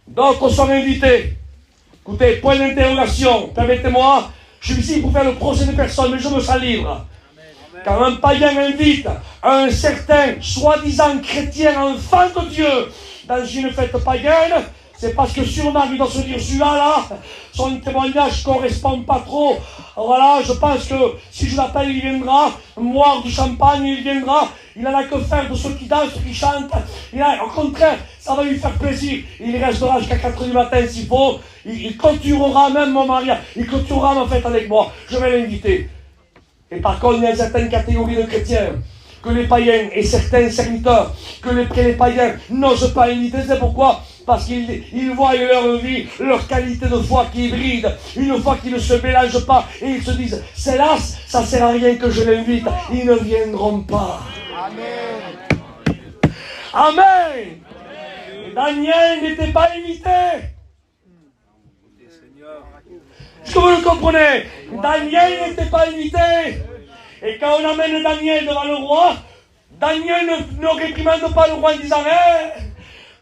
[SPEAKER 5] D'autres sont invités. Écoutez, point d'interrogation, permettez-moi, je suis ici pour faire le procès de personne, mais je me sens libre. Quand un païen invite un certain soi-disant chrétien enfant de Dieu dans une fête païenne, c'est parce que sûrement il doit se dire, celui-là, son témoignage ne correspond pas trop. Voilà, je pense que si je l'appelle, il viendra boire du champagne, il viendra, il n'en a que faire de ceux qui dansent, qui chantent. Au contraire, ça va lui faire plaisir. Il restera jusqu'à 4 h du matin s'il faut. Il clôturera même mon mariage, il clôturera ma fête avec moi. Je vais l'inviter. Et par contre, il y a certaines catégories de chrétiens que les païens et certains serviteurs que les païens n'osent pas inviter. C'est pourquoi? Parce qu'ils voient leur vie, leur qualité de foi qui hybride, une foi qui ne se mélange pas, et ils se disent, c'est là, ça ne sert à rien que je l'invite, ils ne viendront pas. Amen. Amen. Daniel n'était pas invité. Est-ce que vous le comprenez? Daniel n'était pas invité. Et quand on amène Daniel devant le roi, Daniel ne réprimande pas le roi en disant,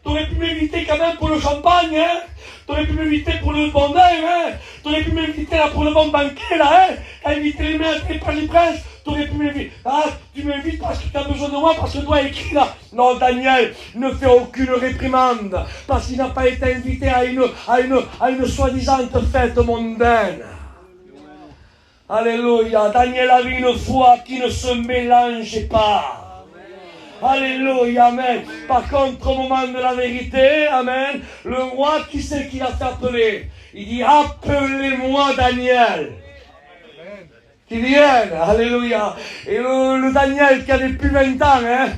[SPEAKER 5] t'aurais pu m'inviter quand même pour le champagne, hein? T'aurais pu m'inviter pour le bon vin, hein? T'aurais pu m'inviter là pour le bon banquet, là, hein? Inviter les maîtres et pas les princes, t'aurais pu m'inviter. Ah, tu m'invites parce que tu as besoin de moi, parce que toi écrit là. Non, Daniel ne fait aucune réprimande, parce qu'il n'a pas été invité à une soi-disant fête mondaine. Alléluia. Daniel avait une foi qui ne se mélangeait pas. Alléluia, amen. Par contre, au moment de la vérité, amen, le roi, qui c'est qui l'a fait appeler? Il dit, appelez-moi Daniel. Qu'il vienne, alléluia. Et le Daniel qui avait plus 20 ans, hein,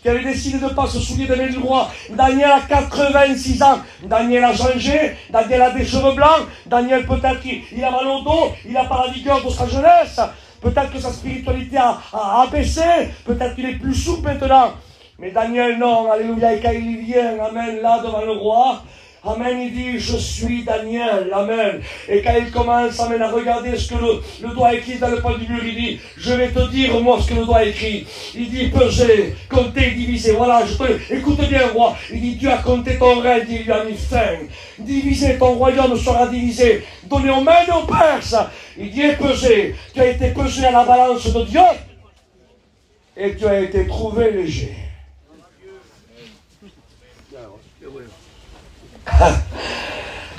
[SPEAKER 5] qui avait décidé de ne pas se souvenir des mains du roi. Daniel a 86 ans. Daniel a changé. Daniel a des cheveux blancs. Daniel, peut-être qu'il a mal au dos. Il n'a pas la vigueur de sa jeunesse. Peut-être que sa spiritualité a baissé. Peut-être qu'il est plus souple maintenant. Mais Daniel, non. Alléluia. Et quand il vient, amen, là devant le roi, amen, il dit, je suis Daniel, amen. Et quand il commence, amen, à regarder ce que le doigt écrit dans le point du mur, il dit, je vais te dire, moi, ce que le doigt écrit. Il dit, peser, compter, diviser. Voilà, écoute bien, roi. Il dit, Dieu a compté ton règne, il lui a mis fin. Divisé, ton royaume sera divisé. Donné aux mains et aux Perses. Il dit, et pesé. Tu as été pesé à la balance de Dieu. Et tu as été trouvé léger.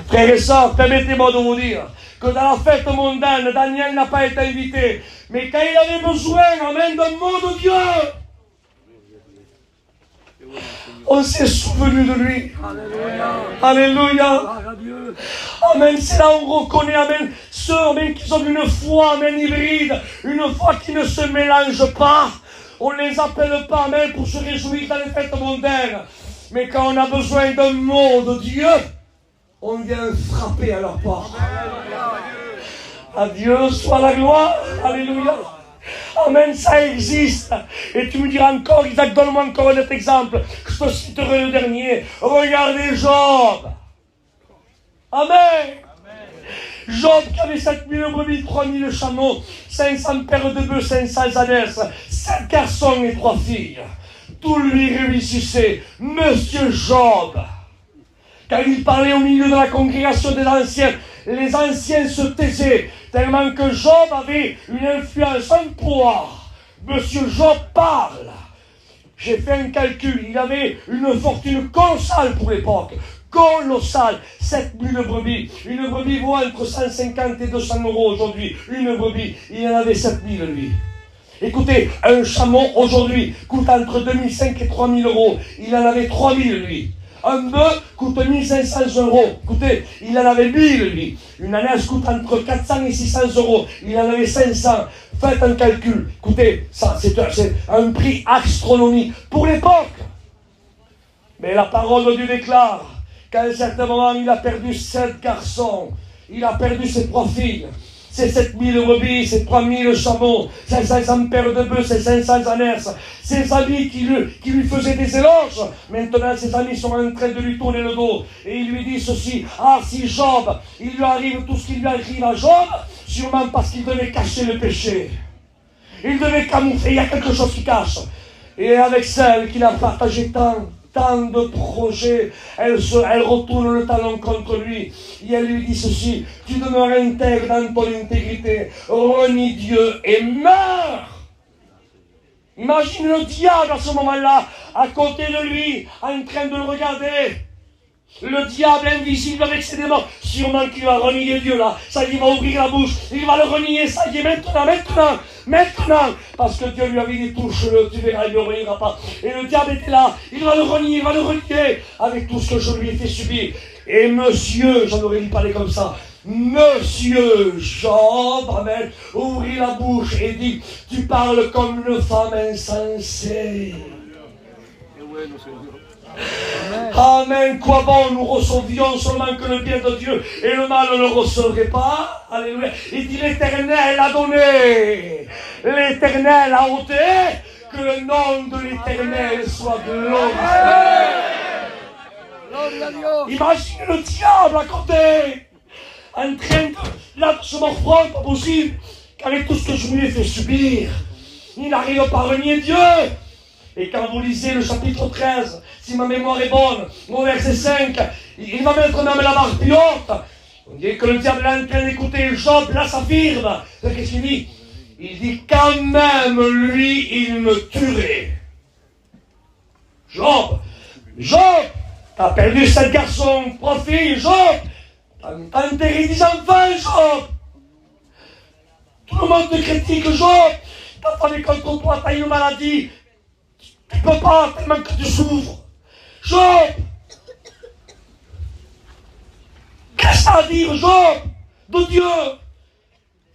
[SPEAKER 5] Frères et sœurs, permettez-moi de vous dire que dans la fête mondaine, Daniel n'a pas été invité. Mais quand il avait besoin, amen, d'un mot de Dieu, on s'est souvenu de lui. Alléluia. Amen. C'est là où on reconnaît, amen, ceux, amen, qui ont une foi, amen, hybride, une foi qui ne se mélange pas. On ne les appelle pas, amen, pour se réjouir dans les fêtes mondaines. Mais quand on a besoin d'un mot de Dieu, on vient frapper à leur porte. À Dieu soit la gloire. Alléluia. Amen, ça existe. Et tu me diras encore, Isaac, donne-moi encore un autre exemple. Je te citerai le dernier. Regardez Job. Amen. Job qui avait 7000 brebis, 3000 chameaux, 500 paires de bœufs, 500 ânesses, 7 garçons et 3 filles. Tout lui réussissait. Monsieur Job, quand il parlait au milieu de la congrégation des anciens, les anciens se taisaient, tellement que Job avait une influence, un poids. Monsieur Job parle. J'ai fait un calcul, il avait une fortune colossale pour l'époque. Colossale, 7000 brebis. Une brebis vaut entre 150 et 200 euros aujourd'hui. Une brebis, il en avait 7000 lui. Écoutez, un chameau aujourd'hui coûte entre 2500 et 3000 euros. Il en avait 3000 lui. Un bœuf coûte 1500 euros. Écoutez, il en avait 1000 lui. Une ânesse coûte entre 400 et 600 euros. Il en avait 500. Faites un calcul. Écoutez, ça c'est un prix astronomique pour l'époque. Mais la parole de Dieu déclare qu'à un certain moment, il a perdu 7 garçons. Il a perdu ses 3 filles. C'est 7000 brebis, c'est 3000 chameaux, c'est 500 paires de bœufs, c'est 500 ânesses. Ses amis qui lui faisaient des éloges, maintenant ses amis sont en train de lui tourner le dos. Et il lui dit ceci, ah si Job, il lui arrive tout ce qui lui arrive à Job, sûrement parce qu'il devait cacher le péché. Il devait camoufler, il y a quelque chose qui cache. Et avec celle qu'il a partagé tant de projets, elle retourne le talon contre lui et elle lui dit ceci, tu demeures intègre dans ton intégrité, renie Dieu et meurs. Imagine le diable à ce moment-là à côté de lui en train de le regarder, le diable invisible avec ses démons, sûrement qu'il va renier Dieu là, ça il va ouvrir la bouche, il va le renier, ça y est, maintenant, parce que Dieu lui avait dit touche-le, tu verras, il ne reniera pas. Et le diable était là, il va le renier avec tout ce que je lui ai fait subir. Et monsieur, j'en aurais dû parler comme ça, Monsieur Job, amen, ouvrit la bouche et dit, tu parles comme une femme insensée. Amen. Quoi bon, nous recevions seulement que le bien de Dieu et le mal ne le recevrait pas. Alléluia. Il dit l'Éternel a donné, l'Éternel a ôté, que le nom de l'Éternel soit glorifié. Imagine le diable à côté, en train de se morfondre, pas possible, qu'avec tout ce que je lui ai fait subir, il n'arrive pas à renier Dieu. Et quand vous lisez le chapitre 13, si ma mémoire est bonne, au verset 5, il va mettre même la barre plus haute. On dit que le diable est en train d'écouter Job, là s'affirme. Qu'est-ce qu'il dit? Il dit quand même lui, il me tuerait. Job, t'as perdu 7 garçons, 3 filles, Job. T'as enterré 10 enfants, Job. Tout le monde te critique, Job. Ta femme est contre toi, t'as une maladie. Tu ne peux pas, tellement que tu souffres. Job! Qu'est-ce à dire, Job? De Dieu?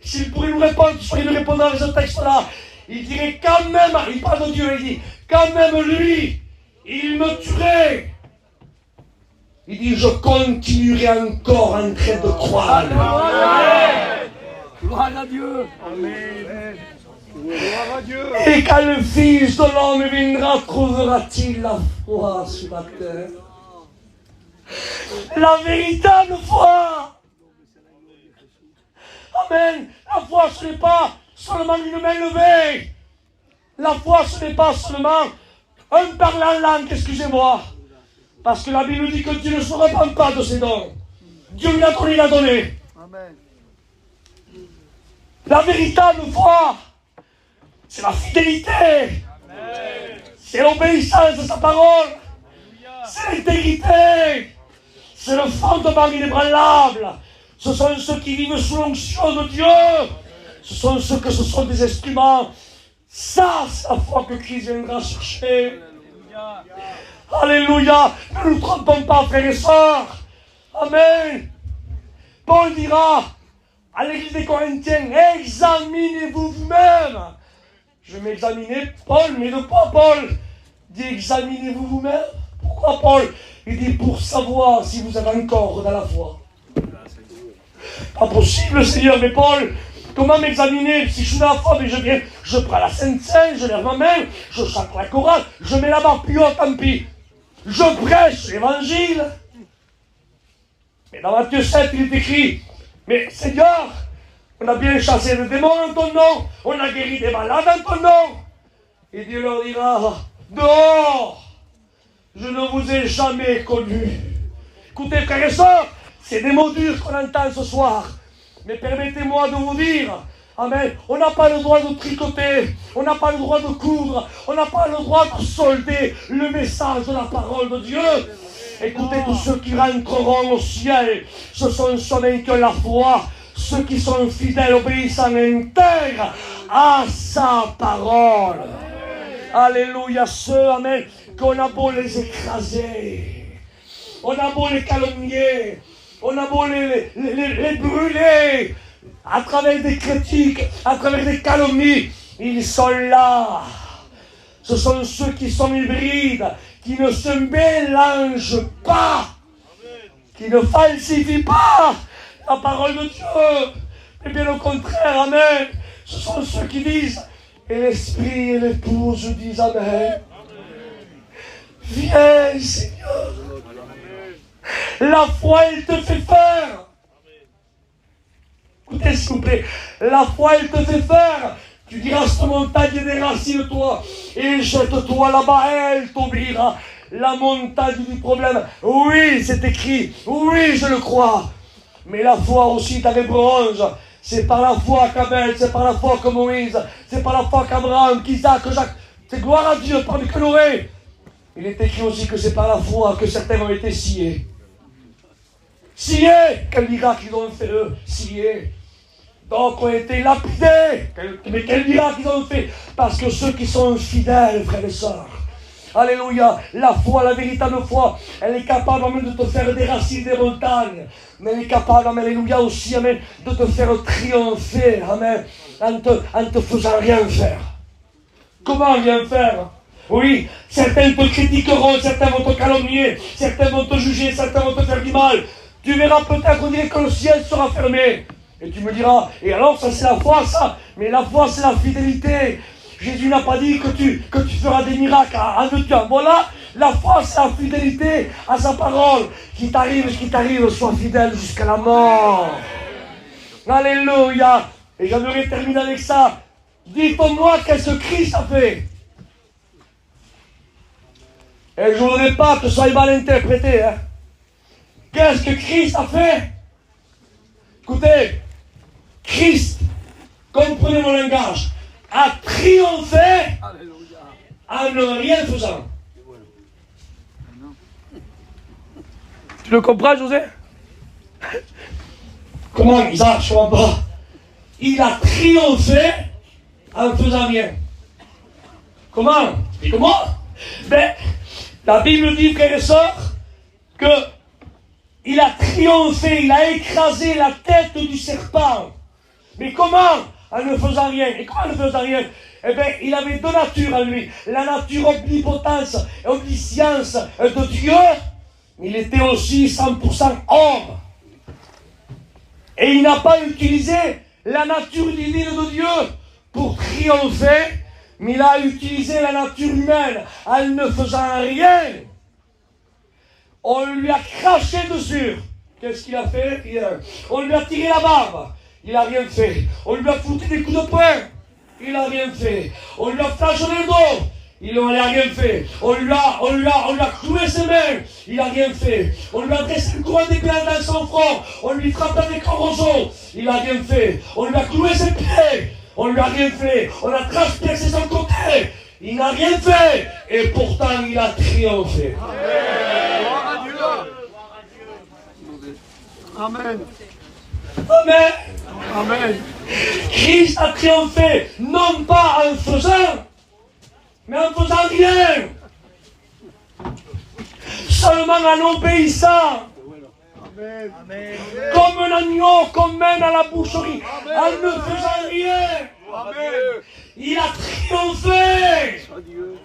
[SPEAKER 5] S'il pourrait nous répondre, il nous répondra dans ce texte-là. il dirait quand même, il parle de Dieu, il dit, quand même lui, il me tuerait. Il dit, je continuerai encore en train de croire.
[SPEAKER 3] Amen. Gloire à Dieu.
[SPEAKER 6] Amen. Gloire à Dieu.
[SPEAKER 5] Et quand le Fils de l'homme viendra, trouvera-t-il la foi sur la terre? La véritable foi. Amen. La foi, ce n'est pas seulement une main levée. La foi, ce n'est pas seulement un parler en langue, excusez-moi. Parce que la Bible dit que Dieu ne se repent pas de ses dons. Dieu lui a donné, il a donné.
[SPEAKER 4] Amen.
[SPEAKER 5] La véritable foi, c'est la fidélité. C'est l'obéissance à sa parole. C'est l'intégrité. C'est le fondement inébranlable. Ce sont ceux qui vivent sous l'onction de Dieu. Ce sont ceux que ce sont des instruments. Ça, c'est la foi que Christ viendra chercher. Alléluia. Ne nous trompons pas, frères et sœurs. Amen. Paul dira à l'église des Corinthiens, examinez-vous vous-même. Je vais m'examiner, Paul, mais de quoi Paul dit examinez-vous vous-même? Pourquoi Paul? Il dit pour savoir si vous êtes encore dans la foi. Pas possible, Seigneur, mais Paul, comment m'examiner si je suis dans la foi? Mais je viens, je prends la Sainte Seine, je lève ma main, je chante la chorale, je mets la barre plus haut, tant pis. Je prêche l'évangile. Mais dans Matthieu 7, il est écrit, mais Seigneur, on a bien chassé le démon en ton nom, on a guéri des malades en ton nom. Et Dieu leur dira, dehors, je ne vous ai jamais connus. Écoutez, frères et sœurs, c'est des mots durs qu'on entend ce soir. Mais permettez-moi de vous dire, amen, on n'a pas le droit de tricoter, on n'a pas le droit de coudre, on n'a pas le droit de solder le message de la parole de Dieu. Écoutez, tous ceux qui rentreront au ciel, ce sont ceux qui ont la foi, ceux qui sont fidèles, obéissants et intègres à sa parole. Alléluia, ceux, amen, qu'on a beau les écraser, on a beau les calomnier, on a beau les brûler, à travers des critiques, à travers des calomnies, ils sont là. Ce sont ceux qui sont hybrides, qui ne se mélangent pas, qui ne falsifient pas la parole de Dieu. Mais bien au contraire, amen. Ce sont ceux qui disent, et l'esprit et l'épouse disent amen. Viens, Seigneur. La foi, elle te fait faire. Écoutez, s'il vous plaît. La foi, elle te fait faire. Tu diras, cette montagne, déracine-toi et jette-toi là-bas, elle t'oubliera. La montagne du problème, oui, c'est écrit, oui, je le crois. Mais la foi aussi, dans Hébreux 11, c'est par la foi qu'Abel, c'est par la foi que Moïse, c'est par la foi qu'Abraham, qu'Isaac, que Jacques. C'est gloire à Dieu, parmi que Noé. Il est écrit aussi que c'est par la foi que certains ont été sciés. Sciés, quel miracle ils ont fait eux, sciés. Donc ont été lapidés. Mais quel miracle ils ont fait? Parce que ceux qui sont fidèles, frères et sœurs, alléluia, la foi, la véritable foi, elle est capable même de te faire déraciner des montagnes. Mais elle est capable, amen, alléluia aussi, amen, de te faire triompher, amen, en te faisant rien faire. Comment rien faire? Oui, certains te critiqueront, certains vont te calomnier, certains vont te juger, certains vont te faire du mal. Tu verras peut-être, on dirait que le ciel sera fermé. Et tu me diras, et alors ça c'est la foi ça, mais la foi c'est la fidélité. Jésus n'a pas dit que tu feras des miracles en deux temps. Voilà, la foi c'est la fidélité à sa parole. Qui t'arrive, sois fidèle jusqu'à la mort. Alléluia. Et j'aimerais terminer avec ça. Dites-moi qu'est-ce que Christ a fait. Et je ne voudrais pas que ce soit mal interprété. Hein. Qu'est-ce que Christ a fait? Écoutez, Christ, comprenez mon langage, a triomphé en ne rien faisant. Tu le comprends, José? Comment, Isaac, je ne comprends pas. Il a triomphé en faisant rien. Comment? Et comment? Ben, la Bible dit, frères et sœurs, que il a triomphé, il a écrasé la tête du serpent. Mais comment? En ne faisant rien. Et comment en ne faisant rien? eh bien, il avait deux natures en lui. La nature omnipotence et omniscience de Dieu, mais il était aussi 100% homme. Et il n'a pas utilisé la nature divine de Dieu pour triompher, mais il a utilisé la nature humaine en ne faisant rien. On lui a craché dessus. Qu'est-ce qu'il a fait? On lui a tiré la barbe. Il n'a rien fait. On lui a foutu des coups de poing. Il n'a rien fait. On lui a flagellé le dos. Il n'a rien fait. On lui a cloué ses mains. Il n'a rien fait. On lui a dressé une couronne d'épines dans son front. On lui frappe avec un roseau. Il n'a rien fait. On lui a cloué ses pieds. On lui a rien fait. On a transpercé son côté. Il n'a rien fait. Et pourtant, il a triomphé.
[SPEAKER 6] Amen.
[SPEAKER 5] Amen.
[SPEAKER 6] Amen.
[SPEAKER 5] Christ a triomphé, non pas en faisant, mais en faisant rien. Seulement en obéissant.
[SPEAKER 6] Amen.
[SPEAKER 5] Comme un agneau qu'on mène à la boucherie, en ne faisant rien.
[SPEAKER 6] Amen.
[SPEAKER 5] Il a triomphé.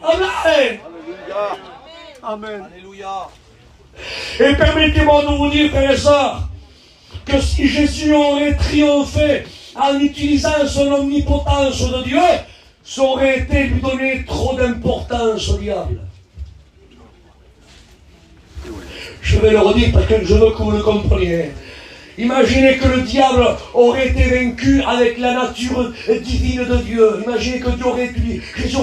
[SPEAKER 5] Amen.
[SPEAKER 6] Amen.
[SPEAKER 5] Et permettez-moi de vous dire, frères et sœurs, que si Jésus aurait triomphé en utilisant son omnipotence de Dieu, ça aurait été lui donner trop d'importance au diable. Je vais le redire parce que je veux que vous le compreniez. Imaginez que le diable aurait été vaincu avec la nature divine de Dieu. Imaginez que Dieu aurait utilisé, Jésus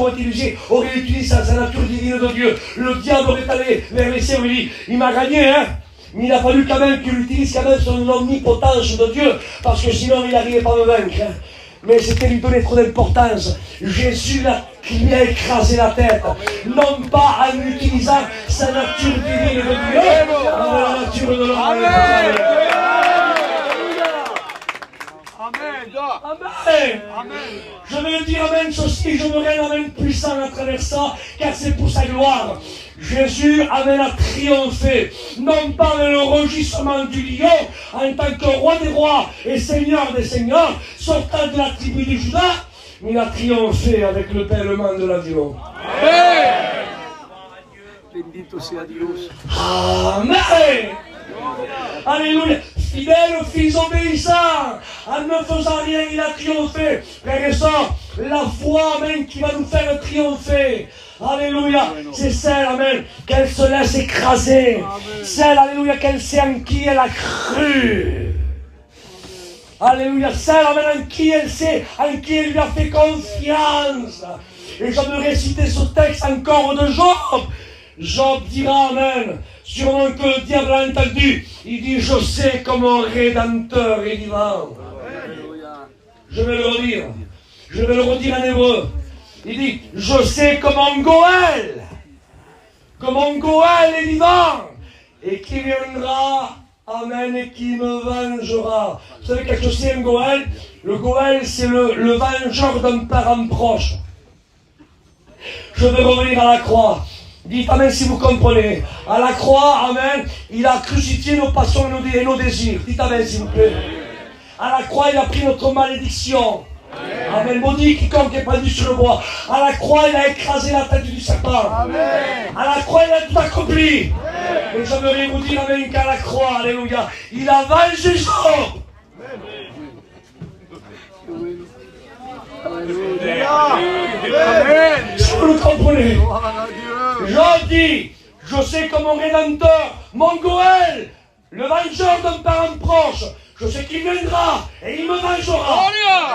[SPEAKER 5] aurait utilisé sa nature divine de Dieu. Le diable aurait allé vers les cieux et dit, il m'a gagné, hein. Mais il a fallu quand même qu'il utilise quand même son omnipotence de Dieu, parce que sinon il n'arrivait pas à me vaincre. Hein. Mais c'était lui donner trop d'importance. Jésus lui a écrasé la tête, non pas en utilisant sa nature divine de Dieu, mais la nature de l'homme. Amen. Amen. Amen. Je vais le dire amen ceci, je me rends amen puissant à travers ça, car c'est pour sa gloire. Jésus amen a triomphé, non pas avec le rugissement du lion, en tant que roi des rois et seigneur des seigneurs, sortant de la tribu de Judas, mais il a triomphé avec le bêlement de l'avion. Amen.
[SPEAKER 6] Bendito sea Dios.
[SPEAKER 5] Amen. Alléluia. Fidèle fils obéissant, en ne faisant rien, il a triomphé. Frères et sœurs, la foi, amen, qui va nous faire triompher. Alléluia, c'est celle, amen, qu'elle se laisse écraser. Amen. Celle, alléluia, qu'elle sait en qui elle a cru. Alléluia, celle, amen, en qui elle sait, en qui elle lui a fait confiance. Et j'aimerais citer ce texte encore de Job. Job dira, amen, sûrement que le diable a entendu. Il dit, je sais que mon Rédempteur est vivant. Je vais le redire. Je vais le redire en hébreu. Il dit, je sais que mon Goël est vivant. Et qui viendra, amen, et qui me vengera. Vous savez qu'est-ce que c'est un Goël? Le Goël, c'est le vengeur d'un parent proche. Je vais revenir à la croix. Dites amen si vous comprenez. À la croix, amen, il a crucifié nos passions et nos désirs. Dites amen s'il vous plaît. À la croix, il a pris notre malédiction. Amen. Maudit quiconque est pendu sur le bois. À la croix, il a écrasé la tête du serpent. Amen. À la croix, il a tout accompli. Et j'aimerais vous dire, amen, qu'à la croix, alléluia, il a vengé Job. Si vous le comprenez. Job dit, je sais que mon Rédempteur, mon Goël, le vengeur d'un parent proche, je sais qu'il viendra et il me vengera.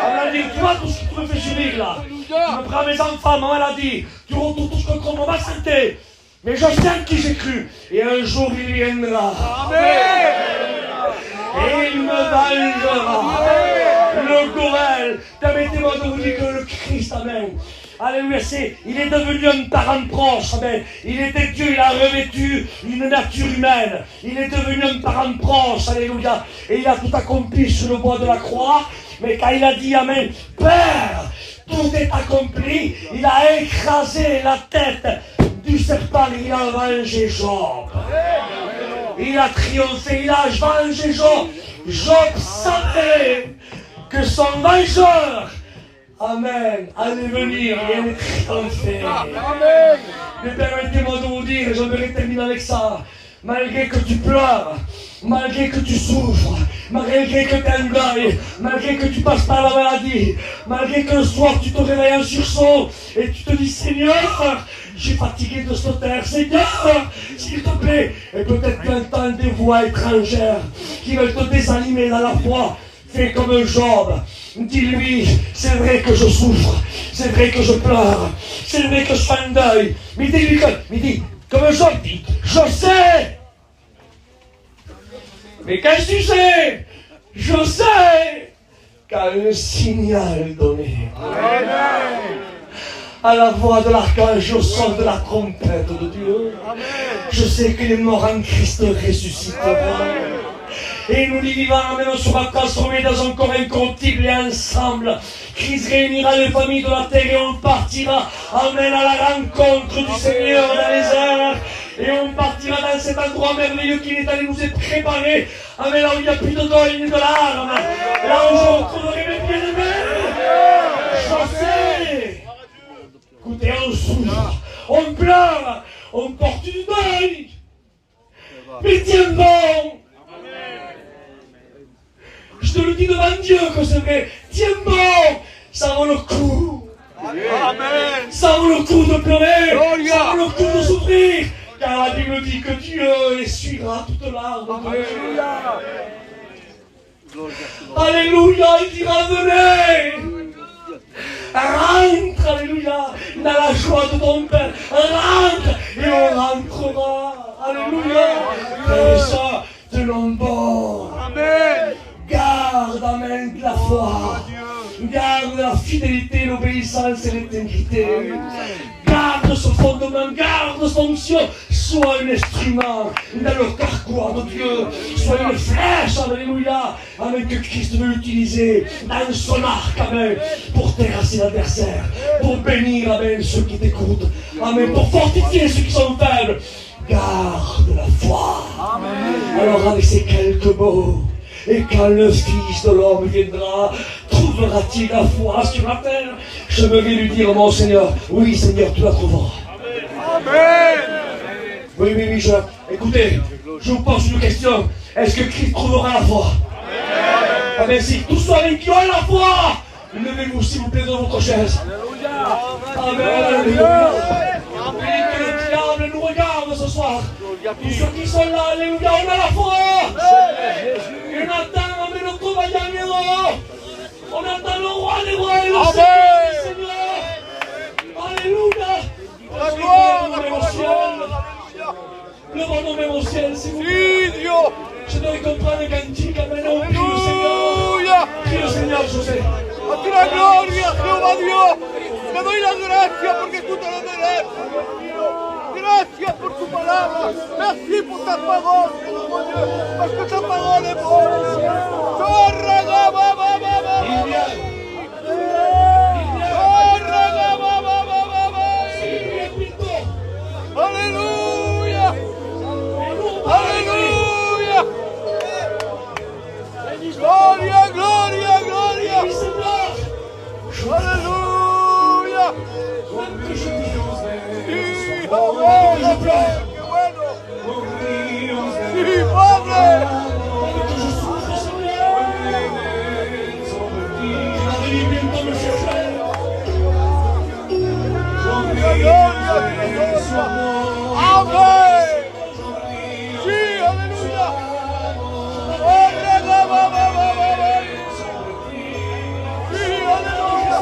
[SPEAKER 5] Elle a dit, tu vois tout ce que tu me fais subir là. Tu me prends mes enfants, maman elle a dit, tu retournes tout ce que contre ma santé. Mais je sais en qui j'ai cru. Et un jour il viendra. Amen. Et il me vengera. Le Goël. Permettez-moi de vous dire que le Christ, amen. Alléluia, il est devenu un parent proche, amen. Il était Dieu, il a revêtu une nature humaine. Il est devenu un parent proche, alléluia. Et il a tout accompli sur le bois de la croix. Mais quand il a dit, amen, Père, tout est accompli, il a écrasé la tête du serpent, il a vengé Job. Il a triomphé, il a vengé Job. Job savait que son vengeur Amen. Allez venir et allez triompher.
[SPEAKER 6] Amen.
[SPEAKER 5] Mais permettez-moi de vous dire, et j'aimerais terminer avec ça, malgré que tu pleures, malgré que tu souffres, malgré que tu es en deuil, malgré que tu passes par la maladie, malgré que le soir tu te réveilles en sursaut et tu te dis Seigneur, je suis fatigué de ce terre, Seigneur, s'il te plaît, et peut-être tu entends des voix étrangères qui veulent te désanimer dans la foi. Fais comme Job, dis-lui, c'est vrai que je souffre, c'est vrai que je pleure, c'est vrai que je fais un deuil, mais dis-lui comme Job dit, je sais. Mais qu'est-ce que tu sais? Je sais qu'à un signal donné, à la voix de l'archange, au son de la trompette de Dieu, je sais que les morts en Christ ressusciteront. Et nous y vivons, mais on sera transformés dans un corps incorruptible et ensemble. Christ réunira les familles de la terre et on partira, amen, à la rencontre du Seigneur dans les airs. Et on partira dans cet endroit merveilleux qu'il est allé nous préparer. Amen, là où il n'y a plus de deuil ni de larmes. Là où je retrouverai mes bien-aimés. Je sais. Écoutez, on souffre, on pleure, on porte du deuil. Mais tiens bon. Je te le dis devant Dieu que c'est vrai. Tiens bon, ça vaut le coup.
[SPEAKER 6] Amen.
[SPEAKER 5] Ça vaut le coup de pleurer.
[SPEAKER 6] Gloria.
[SPEAKER 5] Ça vaut le coup de souffrir. Car la Bible dit que Dieu essuiera toute larme. Alléluia, il dira venez. Rentre, alléluia, dans la joie de ton Père. Rentre et on rentrera. Alléluia. Et ça, de l'embord.
[SPEAKER 6] Amen.
[SPEAKER 5] Garde, amen, la foi. Garde la fidélité, l'obéissance et l'intégrité. Garde ce fondement, garde cette onction. Sois un instrument dans le carquois de Dieu. Sois une flèche, alléluia, amen, que Christ veut utiliser dans son arc, amen, pour terrasser l'adversaire, pour bénir, amen, ceux qui t'écoutent, amen, pour fortifier ceux qui sont faibles. Garde la foi. Amen. Alors avec ces quelques mots, et quand le Fils de l'homme viendra, trouvera-t-il la foi sur la terre? Je me vais lui dire, mon Seigneur, oui Seigneur, tu la trouveras.
[SPEAKER 6] Amen.
[SPEAKER 5] Oui, écoutez, je vous pose une question. Est-ce que Christ trouvera la foi? Amen. Si tous ceux qui ont la foi, levez-vous s'il vous plaît de votre chaise. Amen. Alléluia. Et que le diable nous regarde ce soir. Tous ceux qui sont là, alléluia, on a la foi. Et on attend, amen, le Cavalier. On attend le roi des rois et le Seigneur. Alléluia.
[SPEAKER 6] La gloire,
[SPEAKER 5] le bon nom au ciel, s'il vous plaît.
[SPEAKER 6] Figlio.
[SPEAKER 5] Je dois comprendre un cantique, amen, on prie le Seigneur. Prie le Seigneur, José.
[SPEAKER 6] A ti la gloria, Jehová Dios. Te doy la gracia porque tú te lo mereces. Gracias por tu palabra. Merci pour ta parole, mon Dieu. Parce que ta parole est bonne. Alléluia. Alléluia. Gloria, gloria, gloria. Alléluia. Sí, amén. Qué bueno. Sí, Padre. Amén. Sí, aleluya. Sí, aleluya.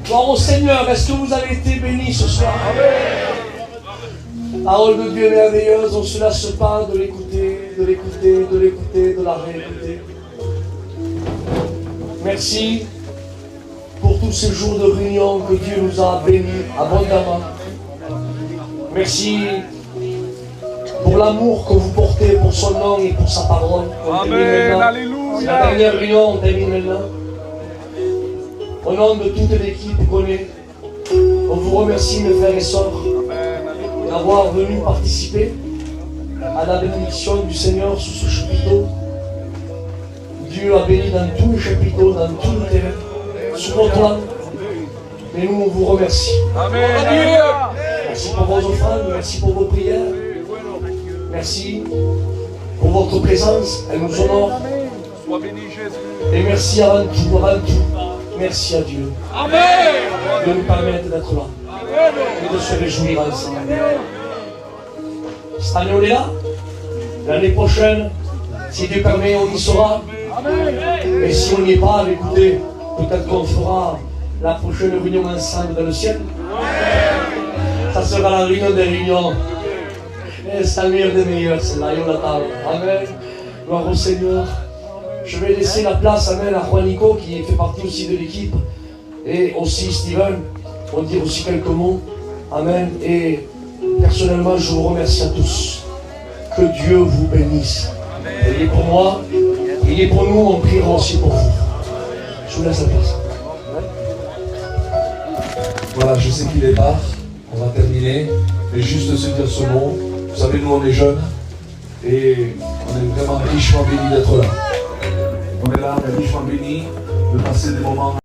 [SPEAKER 5] Gloire au Seigneur, est-ce que vous avez été bénis ce soir? Parole de Dieu merveilleuse, on ne se lasse pas de l'écouter, de l'écouter, de l'écouter, de la réécouter. Merci pour tous ces jours de réunion que Dieu nous a bénis abondamment. Merci pour l'amour que vous portez pour son nom et pour sa parole.
[SPEAKER 6] Amen, alléluia.
[SPEAKER 5] C'est la dernière réunion, on termine maintenant. Au nom de toute l'équipe qu'on est, On vous remercie, mes frères et sœurs, d'avoir venu participer à la bénédiction du Seigneur sous ce chapiteau. Dieu a béni dans tout le chapiteau, dans tout le terrain, sous votre langue. Mais nous, on vous remercie.
[SPEAKER 6] Amen.
[SPEAKER 5] Merci pour vos offrandes, merci pour vos prières. Merci pour votre présence, elle nous honore.
[SPEAKER 6] Sois béni, Jésus.
[SPEAKER 5] Et merci avant tout, merci à Dieu de nous permettre d'être là et de se réjouir ensemble. Cette année, on est là. L'année prochaine, si Dieu permet, on y sera. Et si on n'y est pas, écoutez, peut-être qu'on fera la prochaine réunion ensemble dans le ciel. Ça sera la réunion des réunions. Et c'est la meilleure des meilleures, celle-là, on l'attend. Amen. Gloire au Seigneur. Je vais laisser la place, amen, à Juanico, qui fait partie aussi de l'équipe. Et aussi Steven, pour dire aussi quelques mots. Amen. Et personnellement, je vous remercie à tous. Que Dieu vous bénisse. Priez pour moi, priez pour nous, on priera aussi pour vous. Je vous laisse la place.
[SPEAKER 1] Voilà, je sais qu'il est tard, on va terminer, mais juste se dire ce mot. Vous savez, nous on est jeunes et on est vraiment richement bénis d'être là. On est là, on est richement bénis de passer des moments